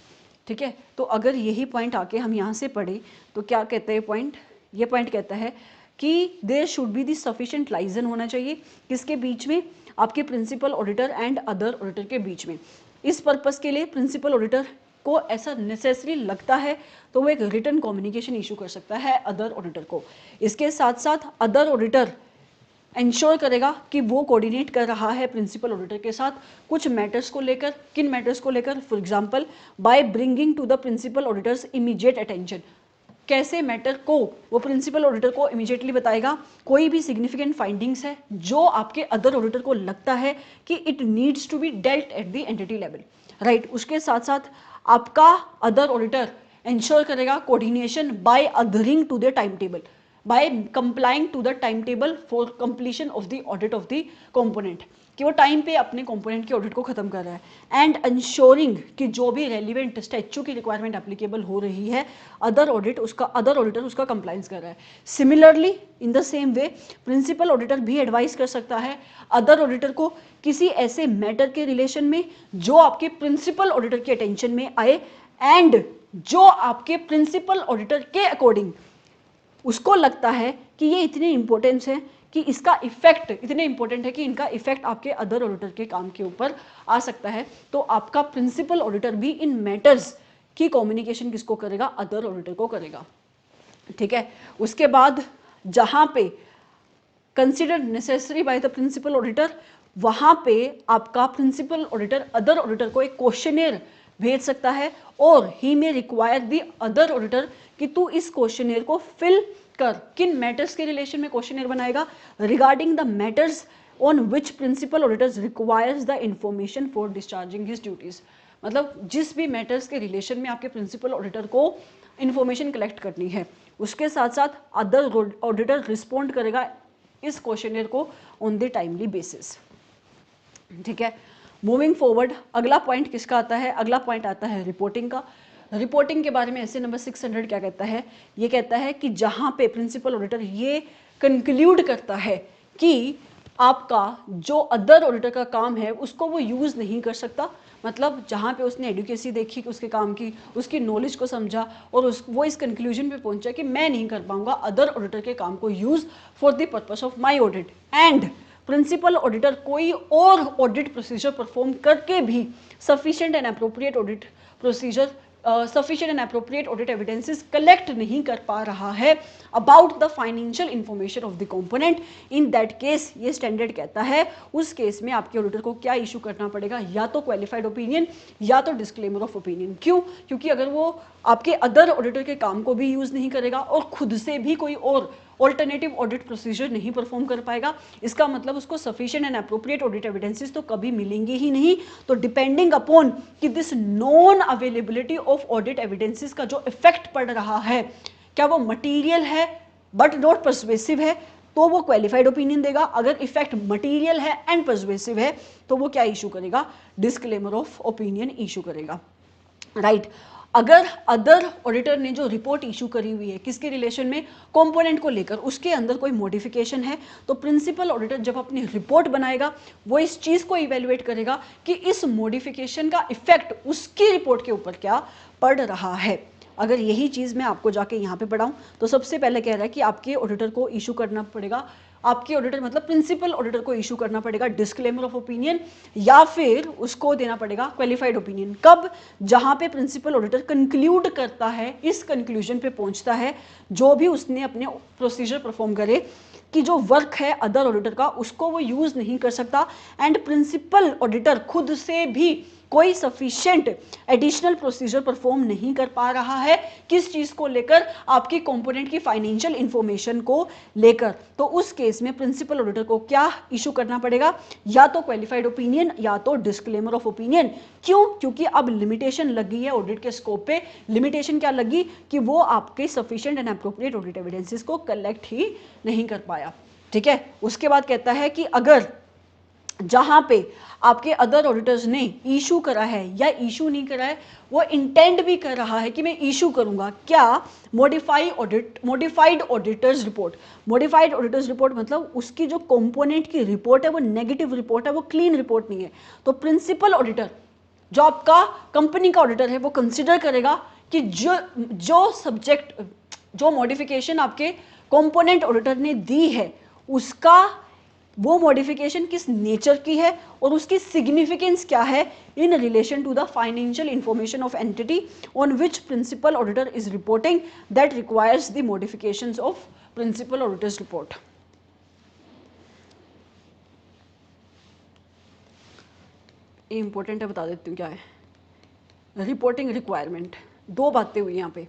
ठीक है। तो अगर यही पॉइंट आके हम यहाँ से पढ़ें तो क्या कहते हैं पॉइंट? ये पॉइंट कहता है कि there should be the sufficient liaison होना चाहिए किसके बीच में? आपके principal auditor and other auditor के बीच में। इस पर्पस के लिए प्रिंसिपल ऑडिटर को ऐसा नेसेसरी लगता है तो वो एक रिटन कम्युनिकेशन इशू कर सकता है अदर ऑडिटर को। इसके साथ साथ अदर ऑडिटर इंश्योर करेगा कि वो कोऑर्डिनेट कर रहा है प्रिंसिपल ऑडिटर के साथ कुछ मैटर्स को लेकर। किन मैटर्स को लेकर? For example by bringing to the principal auditors immediate attention, कैसे मैटर को वो प्रिंसिपल ऑडिटर को इमीडिएटली बताएगा। कोई भी सिग्निफिकेंट फाइंडिंग्स है जो आपके अदर ऑडिटर को लगता है कि it needs to be dealt at the entity level, right. उसके साथ साथ आपका अदर ऑडिटर इंश्योर करेगा coordination by adhering to the time table, by complying to the time table for completion of the audit of the component, कि वो time पे अपने component के ऑडिट को खत्म कर रहा है। एंड इंश्योरिंग कि जो भी रेलिवेंट स्टैच्यू की रिक्वायरमेंट एप्लीकेबल हो रही है, अदर ऑडिटर उसका कंप्लाइंस कर रहा है। Similarly in the same way principal auditor भी एडवाइस कर सकता है अदर ऑडिटर को किसी ऐसे मैटर के रिलेशन में जो आपके प्रिंसिपल ऑडिटर के अटेंशन में आए एंड जो आपके प्रिंसिपल ऑडिटर के अकॉर्डिंग उसको लगता है कि ये इतने इंपॉर्टेंस है कि इसका इफेक्ट इतने इंपॉर्टेंट है कि इनका इफेक्ट आपके अदर ऑडिटर के काम के ऊपर आ सकता है, तो आपका प्रिंसिपल ऑडिटर भी इन मैटर्स की कम्युनिकेशन किसको करेगा, अदर ऑडिटर को करेगा, ठीक है। उसके बाद जहां पे consider necessary by the principal auditor, वहां पे आपका प्रिंसिपल ऑडिटर अदर ऑडिटर को एक क्वेश्चनेयर भेज सकता है और he may require the other auditor कि तू इस क्वेश्चनेयर को फिल कर। किन मैटर्स के रिलेशन में क्वेश्चनेयर बनाएगा, regarding the matters on which principal auditors requires the information for discharging his duties. मतलब जिस भी मैटर्स के रिलेशन में आपके प्रिंसिपल ऑडिटर को इंफॉर्मेशन कलेक्ट करनी है, उसके साथ साथ अदर ऑडिटर रिस्पॉन्ड करेगा इस क्वेश्चनेयर को ऑन द टाइमली बेसिस, ठीक है। मूविंग फॉरवर्ड, अगला पॉइंट किसका आता है, अगला पॉइंट आता है रिपोर्टिंग का। रिपोर्टिंग के बारे में ऐसे नंबर 600 क्या कहता है, ये कहता है कि जहां पे प्रिंसिपल ऑडिटर ये कंक्लूड करता है कि आपका जो अदर ऑडिटर का काम है उसको वो यूज़ नहीं कर सकता, मतलब जहाँ पे उसने एडुकेसी देखी उसके काम की, उसकी नॉलेज को समझा और वो इस कंक्लूजन पे पहुंचा कि मैं नहीं कर पाऊंगा अदर ऑडिटर के काम को use for the purpose of my audit, and principal auditor कोई और ऑडिट प्रोसीजर परफॉर्म करके भी sufficient and appropriate audit procedure sufficient and appropriate audit evidences collect नहीं कर पा रहा है about the financial information of the component, in that case ये स्टैंडर्ड कहता है उस केस में आपके ऑडिटर को क्या इशू करना पड़ेगा, या तो क्वालिफाइड ओपिनियन या तो डिस्क्लेमर ऑफ ओपिनियन। क्यों? क्योंकि अगर वो आपके अदर ऑडिटर के काम को भी यूज नहीं करेगा और खुद से भी कोई और ऑल्टरनेटिव ऑडिट प्रोसीजर नहीं परफॉर्म कर पाएगा, इसका मतलब उसको sufficient and appropriate audit evidences तो कभी मिलेंगे ही नहीं। तो डिपेंडिंग अपॉन कि this non availability of audit evidences का जो इफेक्ट पड़ रहा है, क्या वो मटीरियल है बट नॉट पर्सुएसिव है, तो वो क्वालिफाइड ओपिनियन देगा। अगर इफेक्ट मटीरियल है एंड पर्सुएसिव है तो वो क्या इशू करेगा, डिस्क्लेमर ऑफ ओपिनियन इशू करेगा, राइट। अगर अदर ऑडिटर ने जो रिपोर्ट इशू करी हुई है किसके रिलेशन में, कंपोनेंट को लेकर, उसके अंदर कोई मॉडिफिकेशन है, तो प्रिंसिपल ऑडिटर जब अपनी रिपोर्ट बनाएगा वो इस चीज को इवेलुएट करेगा कि इस मॉडिफिकेशन का इफेक्ट उसकी रिपोर्ट के ऊपर क्या पड़ रहा है। अगर यही चीज मैं आपको जाके यहाँ पे पढ़ाऊं तो सबसे पहले कह रहा है कि आपके ऑडिटर को इशू करना पड़ेगा, आपके ऑडिटर मतलब प्रिंसिपल ऑडिटर को इशू करना पड़ेगा डिस्क्लेमर ऑफ ओपिनियन, या फिर उसको देना पड़ेगा क्वालिफाइड ओपिनियन। कब? जहां पे प्रिंसिपल ऑडिटर कंक्लूड करता है, इस कंक्लूजन पे पहुंचता है जो भी उसने अपने प्रोसीजर परफॉर्म करे कि जो वर्क है अदर ऑडिटर का उसको वो यूज नहीं कर सकता, एंड प्रिंसिपल ऑडिटर खुद से भी कोई सफिशिएंट एडिशनल प्रोसीजर परफॉर्म नहीं कर पा रहा है, किस चीज को लेकर, आपकी कंपोनेंट की फाइनेंशियल इंफॉर्मेशन को लेकर, तो उस केस में प्रिंसिपल ऑडिटर को क्या इशू करना पड़ेगा, या तो क्वालिफाइड ओपिनियन या तो डिस्क्लेमर ऑफ ओपिनियन। क्यों? क्योंकि अब लिमिटेशन लगी है ऑडिट के स्कोप पे। लिमिटेशन क्या लगी कि वो आपके sufficient and appropriate audit evidences को कलेक्ट ही नहीं कर पाया, ठीक है। उसके बाद कहता है कि अगर जहां पे आपके अदर ऑडिटर्स ने इशू करा है या इशू नहीं करा है, वो इंटेंड भी कर रहा है कि मैं इशू करूंगा, क्या? Modified auditors report. Modified auditors report मतलब उसकी जो कंपोनेंट की रिपोर्ट है वो नेगेटिव रिपोर्ट है, वो क्लीन रिपोर्ट नहीं है। तो प्रिंसिपल ऑडिटर जो आपका कंपनी का ऑडिटर है वो कंसिडर करेगा कि जो सब्जेक्ट जो मॉडिफिकेशन आपके कंपोनेंट ऑडिटर ने दी है उसका वो मॉडिफिकेशन किस नेचर की है और उसकी सिग्निफिकेंस क्या है in relation to the financial information of entity on which principal auditor is reporting that requires the modifications of principal auditors report. ये इंपॉर्टेंट है, बता देती हूँ क्या है रिपोर्टिंग रिक्वायरमेंट। दो बातें हुई यहाँ पे,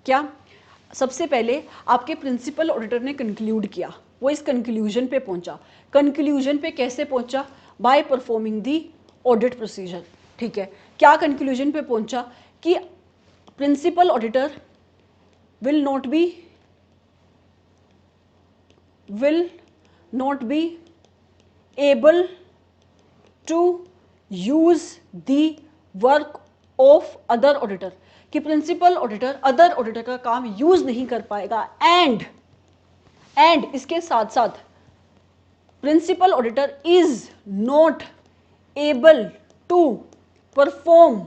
क्या? सबसे पहले आपके प्रिंसिपल ऑडिटर ने कंक्लूड किया, वो इस कंक्लूजन पे पहुंचा। कंक्लूजन पे कैसे पहुंचा? By performing the audit procedure. ठीक है, क्या कंक्लूजन पे पहुंचा कि principal auditor will not be able to use the work of other auditor, कि प्रिंसिपल ऑडिटर अदर ऑडिटर का काम यूज नहीं कर पाएगा। एंड इसके साथ साथ principal auditor is not able to perform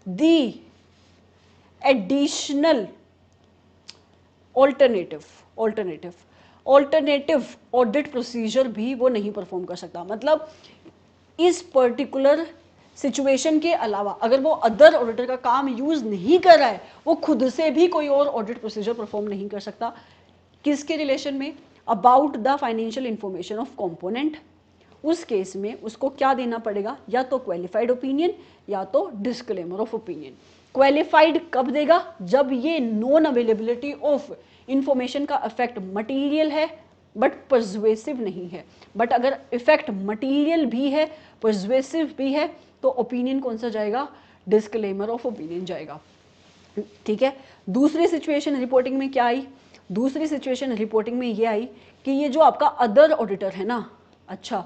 the additional alternative audit procedure भी वो नहीं परफॉर्म कर सकता। मतलब इस पर्टिकुलर सिचुएशन के अलावा अगर वो अदर ऑडिटर का काम यूज नहीं कर रहा है, वो खुद से भी कोई और ऑडिट प्रोसीजर परफॉर्म नहीं कर सकता। किसके रिलेशन में? About the financial information of component. उस केस में उसको क्या देना पड़ेगा? या तो क्वालिफाइड ओपिनियन या तो डिस्क्लेमर ऑफ ओपिनियन। क्वालिफाइड कब देगा? जब ये नॉन अवेलेबिलिटी ऑफ इंफॉर्मेशन का इफेक्ट मटीरियल है बट परसुएसिव नहीं है। बट अगर इफेक्ट मटीरियल भी है, परसुएसिव भी है, तो ओपिनियन कौन सा जाएगा? डिस्क्लेमर ऑफ ओपिनियन जाएगा। ठीक है, दूसरी सिचुएशन रिपोर्टिंग में क्या आई? दूसरी सिचुएशन रिपोर्टिंग में ये आई कि ये जो आपका अदर ऑडिटर है ना, अच्छा,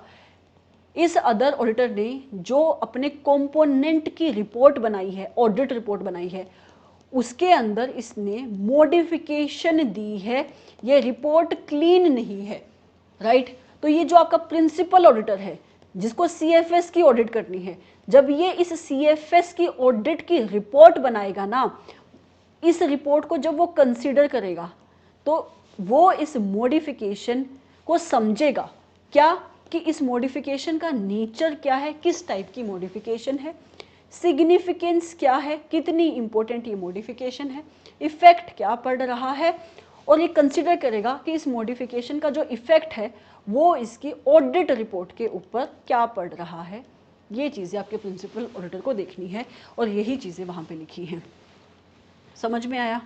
इस अदर ऑडिटर ने जो अपने कंपोनेंट की रिपोर्ट बनाई है, ऑडिट रिपोर्ट बनाई है, उसके अंदर इसने मॉडिफिकेशन दी है, ये रिपोर्ट क्लीन नहीं है। राइट, तो ये जो आपका प्रिंसिपल ऑडिटर है जिसको सीएफएस की ऑडिट करनी है, जब ये इस सीएफएस की ऑडिट की रिपोर्ट बनाएगा ना, इस रिपोर्ट को जब वो कंसीडर करेगा तो वो इस मॉडिफिकेशन को समझेगा। क्या? कि इस मॉडिफिकेशन का नेचर क्या है, किस टाइप की मॉडिफिकेशन है, सिग्निफिकेंस क्या है, कितनी इंपॉर्टेंट ये मॉडिफिकेशन है, इफेक्ट क्या पड़ रहा है, और ये कंसिडर करेगा कि इस मॉडिफिकेशन का जो इफेक्ट है वो इसकी ऑडिट रिपोर्ट के ऊपर क्या पड़ रहा है। ये चीज़ें आपके प्रिंसिपल ऑडिटर को देखनी है और यही चीज़ें वहाँ पे लिखी हैं। समझ में आया?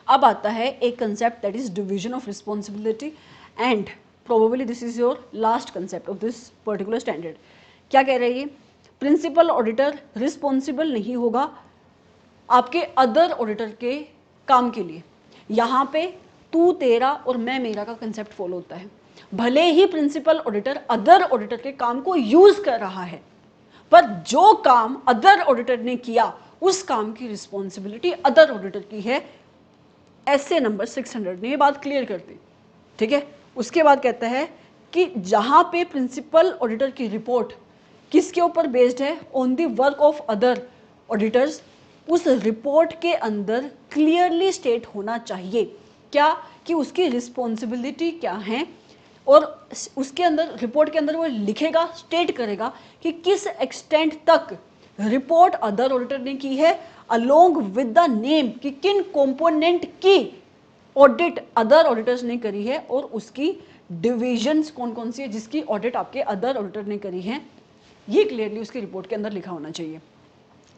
अब आता है एक concept that is division of responsibility, and probably this is your last concept of this particular standard. क्या कह रही है? प्रिंसिपल ऑडिटर रिस्पॉन्सिबल नहीं होगा आपके अदर ऑडिटर के काम के लिए। यहाँ पे तू तेरा और मैं मेरा का कंसेप्ट फॉलो होता है। भले ही प्रिंसिपल ऑडिटर अदर ऑडिटर के काम को यूज कर रहा है, पर जो काम अदर ऑडिटर ने किया उस काम की रिस्पॉन्सिबिलिटी अदर ऑडिटर की है। ऐसे नंबर 600 ने ये बात क्लियर कर दी। ठीक है, उसके बाद कहता है कि जहां पे प्रिंसिपल ऑडिटर की रिपोर्ट किसके ऊपर बेस्ड है? On the work of other auditors. उस रिपोर्ट के अंदर क्लियरली स्टेट होना चाहिए क्या? कि उसकी रिस्पॉन्सिबिलिटी क्या है, और उसके अंदर रिपोर्ट के अंदर वो लिखेगा, स्टेट करेगा कि किस एक्सटेंट तक रिपोर्ट अदर ऑडिटर ने की है, अलोंग विद द नेम कि किन कंपोनेंट की ऑडिट अदर ऑडिटर्स ने करी है, और उसकी डिविजन्स कौन कौन सी है जिसकी ऑडिट आपके अदर ऑडिटर ने करी है। ये क्लियरली उसकी रिपोर्ट के अंदर लिखा होना चाहिए।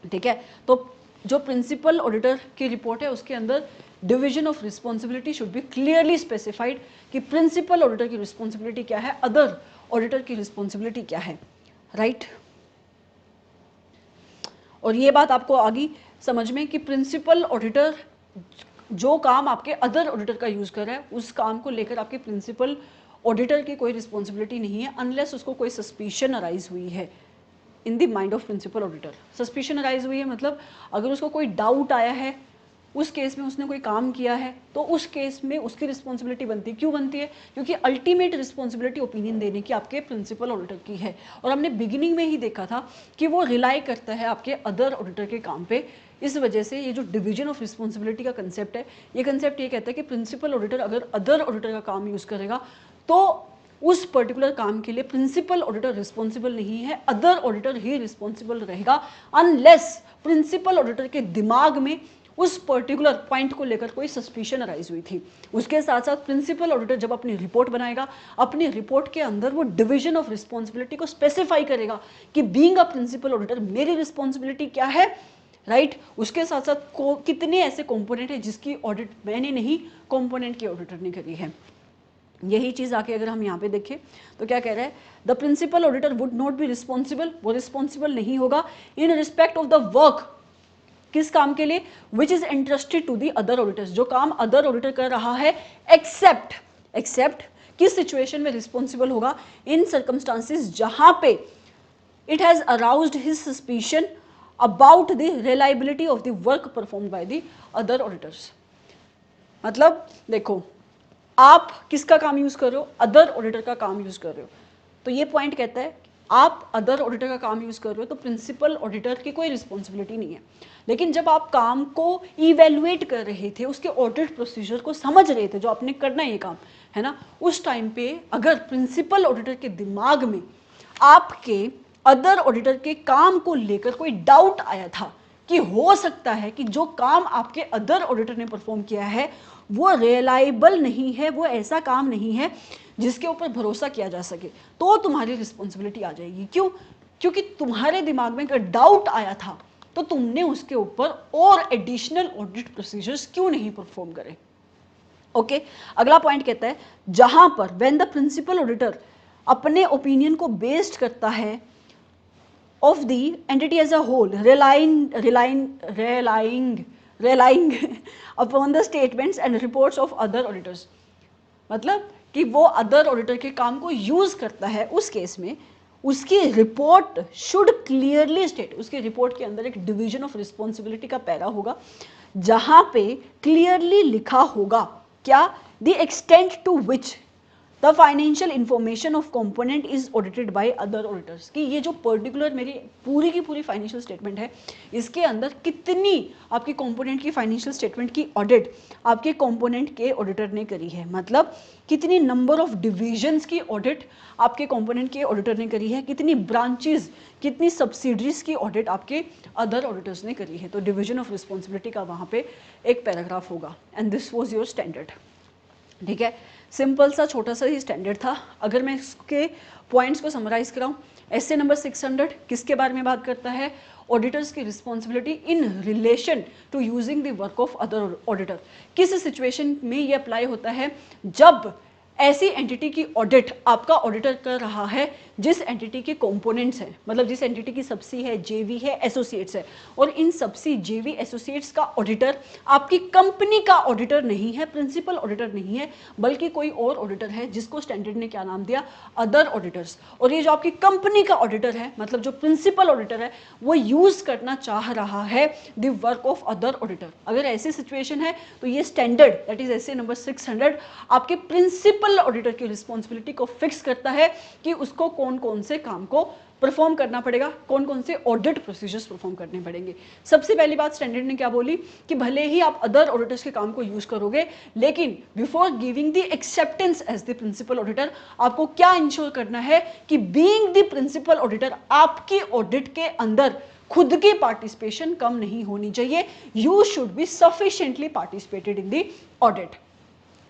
ठीक है, तो जो प्रिंसिपल ऑडिटर की रिपोर्ट है उसके अंदर division of responsibility should be clearly specified कि प्रिंसिपल ऑडिटर की रिस्पॉन्सिबिलिटी क्या है, अदर ऑडिटर की रिस्पॉन्सिबिलिटी क्या है। राइट, और ये बात आपको आ गई समझ में कि प्रिंसिपल ऑडिटर जो काम आपके अदर ऑडिटर का यूज कर रहा है उस काम को लेकर आपके प्रिंसिपल ऑडिटर की कोई रिस्पॉन्सिबिलिटी नहीं है, अनलेस उसको कोई सस्पिशन अराइज हुई है in the mind of principal auditor. Suspicion arise हुई है मतलब अगर उसको कोई डाउट आया है, उस केस में उसने कोई काम किया है, तो उस केस में उसकी रिस्पॉन्सिबिलिटी बनती है। क्यों बनती है? क्योंकि अल्टीमेट रिस्पॉन्सिबिलिटी ओपिनियन देने की आपके प्रिंसिपल ऑडिटर की है, और हमने बिगिनिंग में ही देखा था कि वो रिलाई करता है आपके अदर ऑडिटर के काम पे। इस वजह से ये जो डिवीजन ऑफ रिस्पॉन्सिबिलिटी का कंसेप्ट है, ये कंसेप्ट ये कहता है कि प्रिंसिपल ऑडिटर अगर अदर ऑडिटर का काम यूज़ करेगा तो उस पर्टिकुलर काम के लिए प्रिंसिपल ऑडिटर रिस्पॉन्सिबल नहीं है, अदर ऑडिटर ही रिस्पॉन्सिबल रहेगा, अनलेस प्रिंसिपल ऑडिटर के दिमाग में उस पर्टिकुलर पॉइंट को लेकर कोई सस्पिशन अराइज हुई थी। उसके साथ साथ प्रिंसिपल ऑडिटर जब अपनी रिपोर्ट बनाएगा, अपनी रिपोर्ट के अंदर वो डिवीजन ऑफ रिस्पॉन्सिबिलिटी को स्पेसिफाई करेगा कि बीइंग अ प्रिंसिपल ऑडिटर मेरी रिस्पॉन्सिबिलिटी क्या है, राइट। उसके साथ साथ कितने ऐसे कंपोनेंट है जिसकी ऑडिट मैंने नहीं, कंपोनेंट की ऑडिटर ने करी है। यही चीज आके अगर हम यहाँ पे देखें तो क्या कह रहा है, the principal auditor would not be responsible, वो रिस्पॉन्सिबल नहीं होगा in respect of the work, किस काम के लिए, which is interested to the other auditors, जो काम अदर ऑडिटर कर रहा है, एक्सेप्ट किस सिचुएशन में रिस्पॉन्सिबल होगा, इन सर्कमस्टांसिस जहां पे it has aroused his suspicion about the reliability of the work performed by the other auditors. मतलब देखो, आप किसका काम यूज कर रहे हो, अदर ऑडिटर का काम यूज कर रहे हो, तो ये पॉइंट कहता है आप अदर ऑडिटर का काम यूज कर रहे हो तो प्रिंसिपल ऑडिटर की कोई रिस्पॉन्सिबिलिटी नहीं है। लेकिन जब आप काम को इवेल्युएट कर रहे थे, उसके ऑडिट प्रोसीजर को समझ रहे थे, जो आपने करना है ये काम है ना, उस टाइम पे अगर प्रिंसिपल ऑडिटर के दिमाग में आपके अदर ऑडिटर के काम को लेकर कोई डाउट आया था कि हो सकता है कि जो काम आपके अदर ऑडिटर ने परफॉर्म किया है वो रिलायबल नहीं है, वो ऐसा काम नहीं है जिसके ऊपर भरोसा किया जा सके, तो तुम्हारी रिस्पॉन्सिबिलिटी आ जाएगी। क्यों? क्योंकि तुम्हारे दिमाग में अगर डाउट आया था तो तुमने उसके ऊपर और एडिशनल ऑडिट प्रोसीजर्स क्यों नहीं परफॉर्म करे। ओके, अगला पॉइंट कहता है जहां पर व्हेन द प्रिंसिपल ऑडिटर अपने ओपिनियन को बेस्ड करता है of the entity as a whole, relying upon the statements and reports of other auditors, मतलब कि वो अदर ऑडिटर के काम को यूज करता है, उस केस में उसकी रिपोर्ट शुड क्लियरली स्टेट, उसकी रिपोर्ट के अंदर एक डिवीजन ऑफ रिस्पॉन्सिबिलिटी का पैरा होगा जहां पे क्लियरली लिखा होगा क्या, the extent to which the financial information of component is audited by other auditors, कि ये जो पर्टिकुलर मेरी पूरी की पूरी फाइनेंशियल स्टेटमेंट है, इसके अंदर कितनी आपकी कंपोनेंट की फाइनेंशियल स्टेटमेंट की ऑडिट आपके कंपोनेंट के ऑडिटर ने करी है, मतलब कितनी नंबर ऑफ डिविजन्स की ऑडिट आपके कंपोनेंट के ऑडिटर ने करी है, कितनी ब्रांचेस, कितनी सब्सिडरीज की ऑडिट आपके अदर ऑडिटर्स ने करी है। तो डिवीजन ऑफ रिस्पॉन्सिबिलिटी का वहाँ पे एक पैराग्राफ होगा and this was your standard. ठीक है, सिंपल सा छोटा सा ही स्टैंडर्ड था। अगर मैं इसके पॉइंट्स को समराइज कराऊं, एसे नंबर 600 किसके बारे में बात करता है, ऑडिटर्स की responsibility in relation to using the work of other auditor. किस सिचुएशन में ये अप्लाई होता है, जब ऐसी एंटिटी की ऑडिट आपका ऑडिटर कर रहा है जिस एंटिटी के कंपोनेंट्स हैं, मतलब जिस एंटिटी की सबसी है, जेवी है, एसोसिएट्स है, और इन सबसी, जेवी, एसोसिएट्स का ऑडिटर आपकी कंपनी का ऑडिटर नहीं है, प्रिंसिपल ऑडिटर नहीं है, बल्कि कोई और ऑडिटर है जिसको स्टैंडर्ड ने क्या नाम दिया, अदर ऑडिटर्स। और ये जो आपकी कंपनी का ऑडिटर है, मतलब जो प्रिंसिपल ऑडिटर है, वो यूज करना चाह रहा है the work of other auditor. अगर ऐसी सिचुएशन है तो ये standard, that is essay number 600, आपके प्रिंसिपल ऑडिटर की रिस्पॉन्सिबिलिटी को फिक्स करता है कि उसको कौन कौन से काम को परफॉर्म करना पड़ेगा, कौन कौन से ऑडिट प्रोसीजर्स परफॉर्म करने पड़ेंगे। सबसे पहली बात स्टैंडर्ड ने क्या बोली कि भले ही आप अदर ऑडिटर्स के काम को यूज करोगे, लेकिन before giving the acceptance as the principal auditor, आपको क्या इंश्योर करना है कि बीइंग द प्रिंसिपल ऑडिटर आपकी ऑडिट के अंदर खुद की पार्टिसिपेशन कम नहीं होनी चाहिए। You should be sufficiently participated in the audit.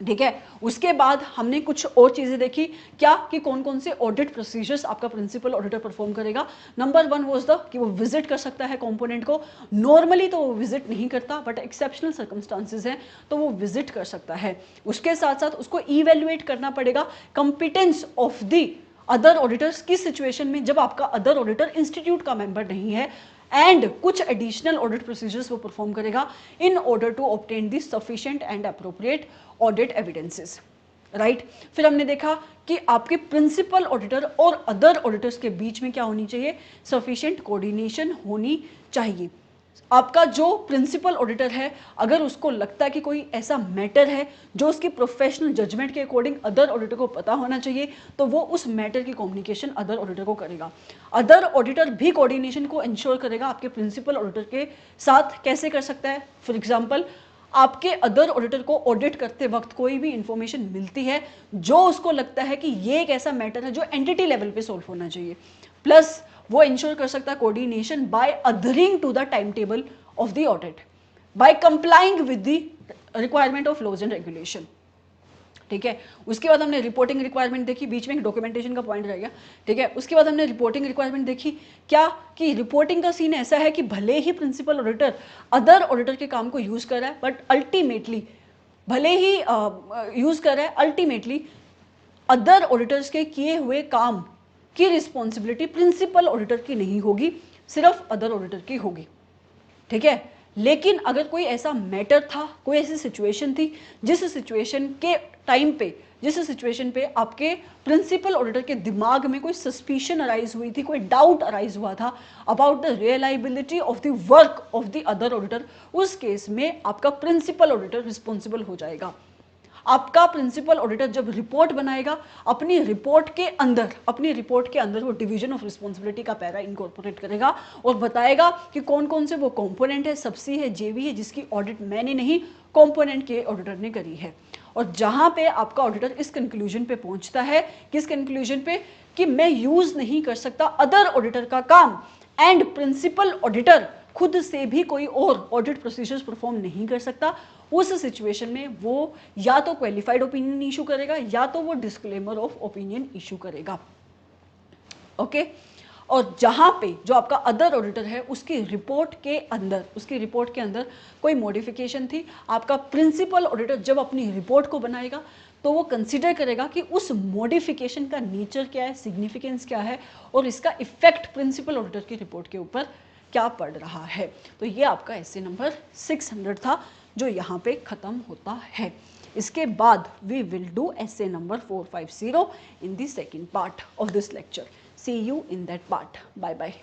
ठीक है, उसके बाद हमने कुछ और चीजें देखी, क्या कि कौन कौन से ऑडिट प्रोसीजर्स आपका प्रिंसिपल ऑडिटर परफॉर्म करेगा। नंबर 1 वाज द कि वो विजिट कर सकता है कंपोनेंट को। नॉर्मली तो वो विजिट नहीं करता, बट एक्सेप्शनल सर्कमस्टांसेस हैं तो वो विजिट कर सकता है। उसके साथ साथ उसको इवेल्युएट करना पड़ेगा competence of the other auditors की सिचुएशन में जब आपका अदर ऑडिटर इंस्टीट्यूट का मेंबर नहीं है, एंड कुछ एडिशनल ऑडिट प्रोसीजर्स वो परफॉर्म करेगा in order to obtain the sufficient and appropriate audit evidences. Right, फिर हमने देखा कि आपके प्रिंसिपल ऑडिटर और अदर ऑडिटर्स के बीच में क्या होनी चाहिए, सफिशिएंट कोऑर्डिनेशन होनी चाहिए। आपका जो प्रिंसिपल ऑडिटर है, अगर उसको लगता है कि कोई ऐसा मैटर है जो उसकी प्रोफेशनल जजमेंट के अकॉर्डिंग अदर ऑडिटर को पता होना चाहिए, तो वो उस मैटर की कम्युनिकेशन अदर ऑडिटर को करेगा। अदर ऑडिटर भी कोऑर्डिनेशन को इंश्योर करेगा आपके प्रिंसिपल ऑडिटर के साथ। कैसे कर सकता है, फॉर एग्जाम्पल आपके अदर ऑडिटर को ऑडिट करते वक्त कोई भी इंफॉर्मेशन मिलती है जो उसको लगता है कि ये एक ऐसा मैटर है जो एंटिटी लेवल पे सॉल्व होना चाहिए, प्लस वो इंश्योर कर सकता है coordination by adhering to the time table of the audit. By complying with the requirement of laws and regulation. ठीक है, उसके बाद हमने रिपोर्टिंग रिक्वायरमेंट देखी, बीच में एक डॉक्यूमेंटेशन का पॉइंट रह गया। ठीक है, उसके बाद हमने रिपोर्टिंग रिक्वायरमेंट देखी, क्या कि रिपोर्टिंग का सीन ऐसा है कि भले ही प्रिंसिपल ऑडिटर अदर ऑडिटर के काम को यूज कर रहा है, बट अल्टीमेटली भले ही यूज कर रहा है, अल्टीमेटली अदर ऑडिटर्स के किए हुए काम की रिस्पॉन्सिबिलिटी प्रिंसिपल ऑडिटर की नहीं होगी, सिर्फ अदर ऑडिटर की होगी। ठीक है, लेकिन अगर कोई ऐसा मैटर था, कोई ऐसी सिचुएशन थी जिस सिचुएशन के टाइम पे, जिस सिचुएशन पे आपके प्रिंसिपल ऑडिटर के दिमाग में कोई सस्पिशन अराइज हुई थी, कोई डाउट अराइज हुआ था about the reliability of the work of the other auditor, उस केस में आपका प्रिंसिपल ऑडिटर रिस्पॉन्सिबल हो जाएगा। आपका प्रिंसिपल ऑडिटर जब रिपोर्ट बनाएगा, अपनी रिपोर्ट के अंदर वो डिवीजन ऑफ रिस्पॉन्सिबिलिटी का पैरा इनकॉर्पोरेट करेगा और बताएगा कि कौन कौन से वो कंपोनेंट है, सबसी है, जेवी है, जिसकी ऑडिट मैंने नहीं, कंपोनेंट के ऑडिटर ने करी है। और जहां पे आपका ऑडिटर इस कंक्लूजन पे पहुंचता है, किस कंक्लूजन पे, कि मैं यूज नहीं कर सकता अदर ऑडिटर का काम, एंड प्रिंसिपल ऑडिटर खुद से भी कोई और ऑडिट प्रोसीजर्स परफॉर्म नहीं कर सकता, उस सिचुएशन में वो या तो क्वालिफाइड ओपिनियन इशू करेगा या तो वो डिस्क्लेमर ऑफ ओपिनियन इशू करेगा। ओके, और जहां पे जो आपका अदर ऑडिटर है उसकी रिपोर्ट के अंदर कोई मॉडिफिकेशन थी, आपका प्रिंसिपल ऑडिटर जब अपनी रिपोर्ट को बनाएगा तो वो कंसीडर करेगा कि उस मॉडिफिकेशन का नेचर क्या है, सिग्निफिकेंस क्या है, और इसका इफेक्ट प्रिंसिपल ऑडिटर की रिपोर्ट के ऊपर क्या पड़ रहा है। तो ये आपका एसे नंबर 600 था जो यहाँ पे खत्म होता है। इसके बाद we will do SA number 450 in the second part of this lecture. See you in that part. Bye bye.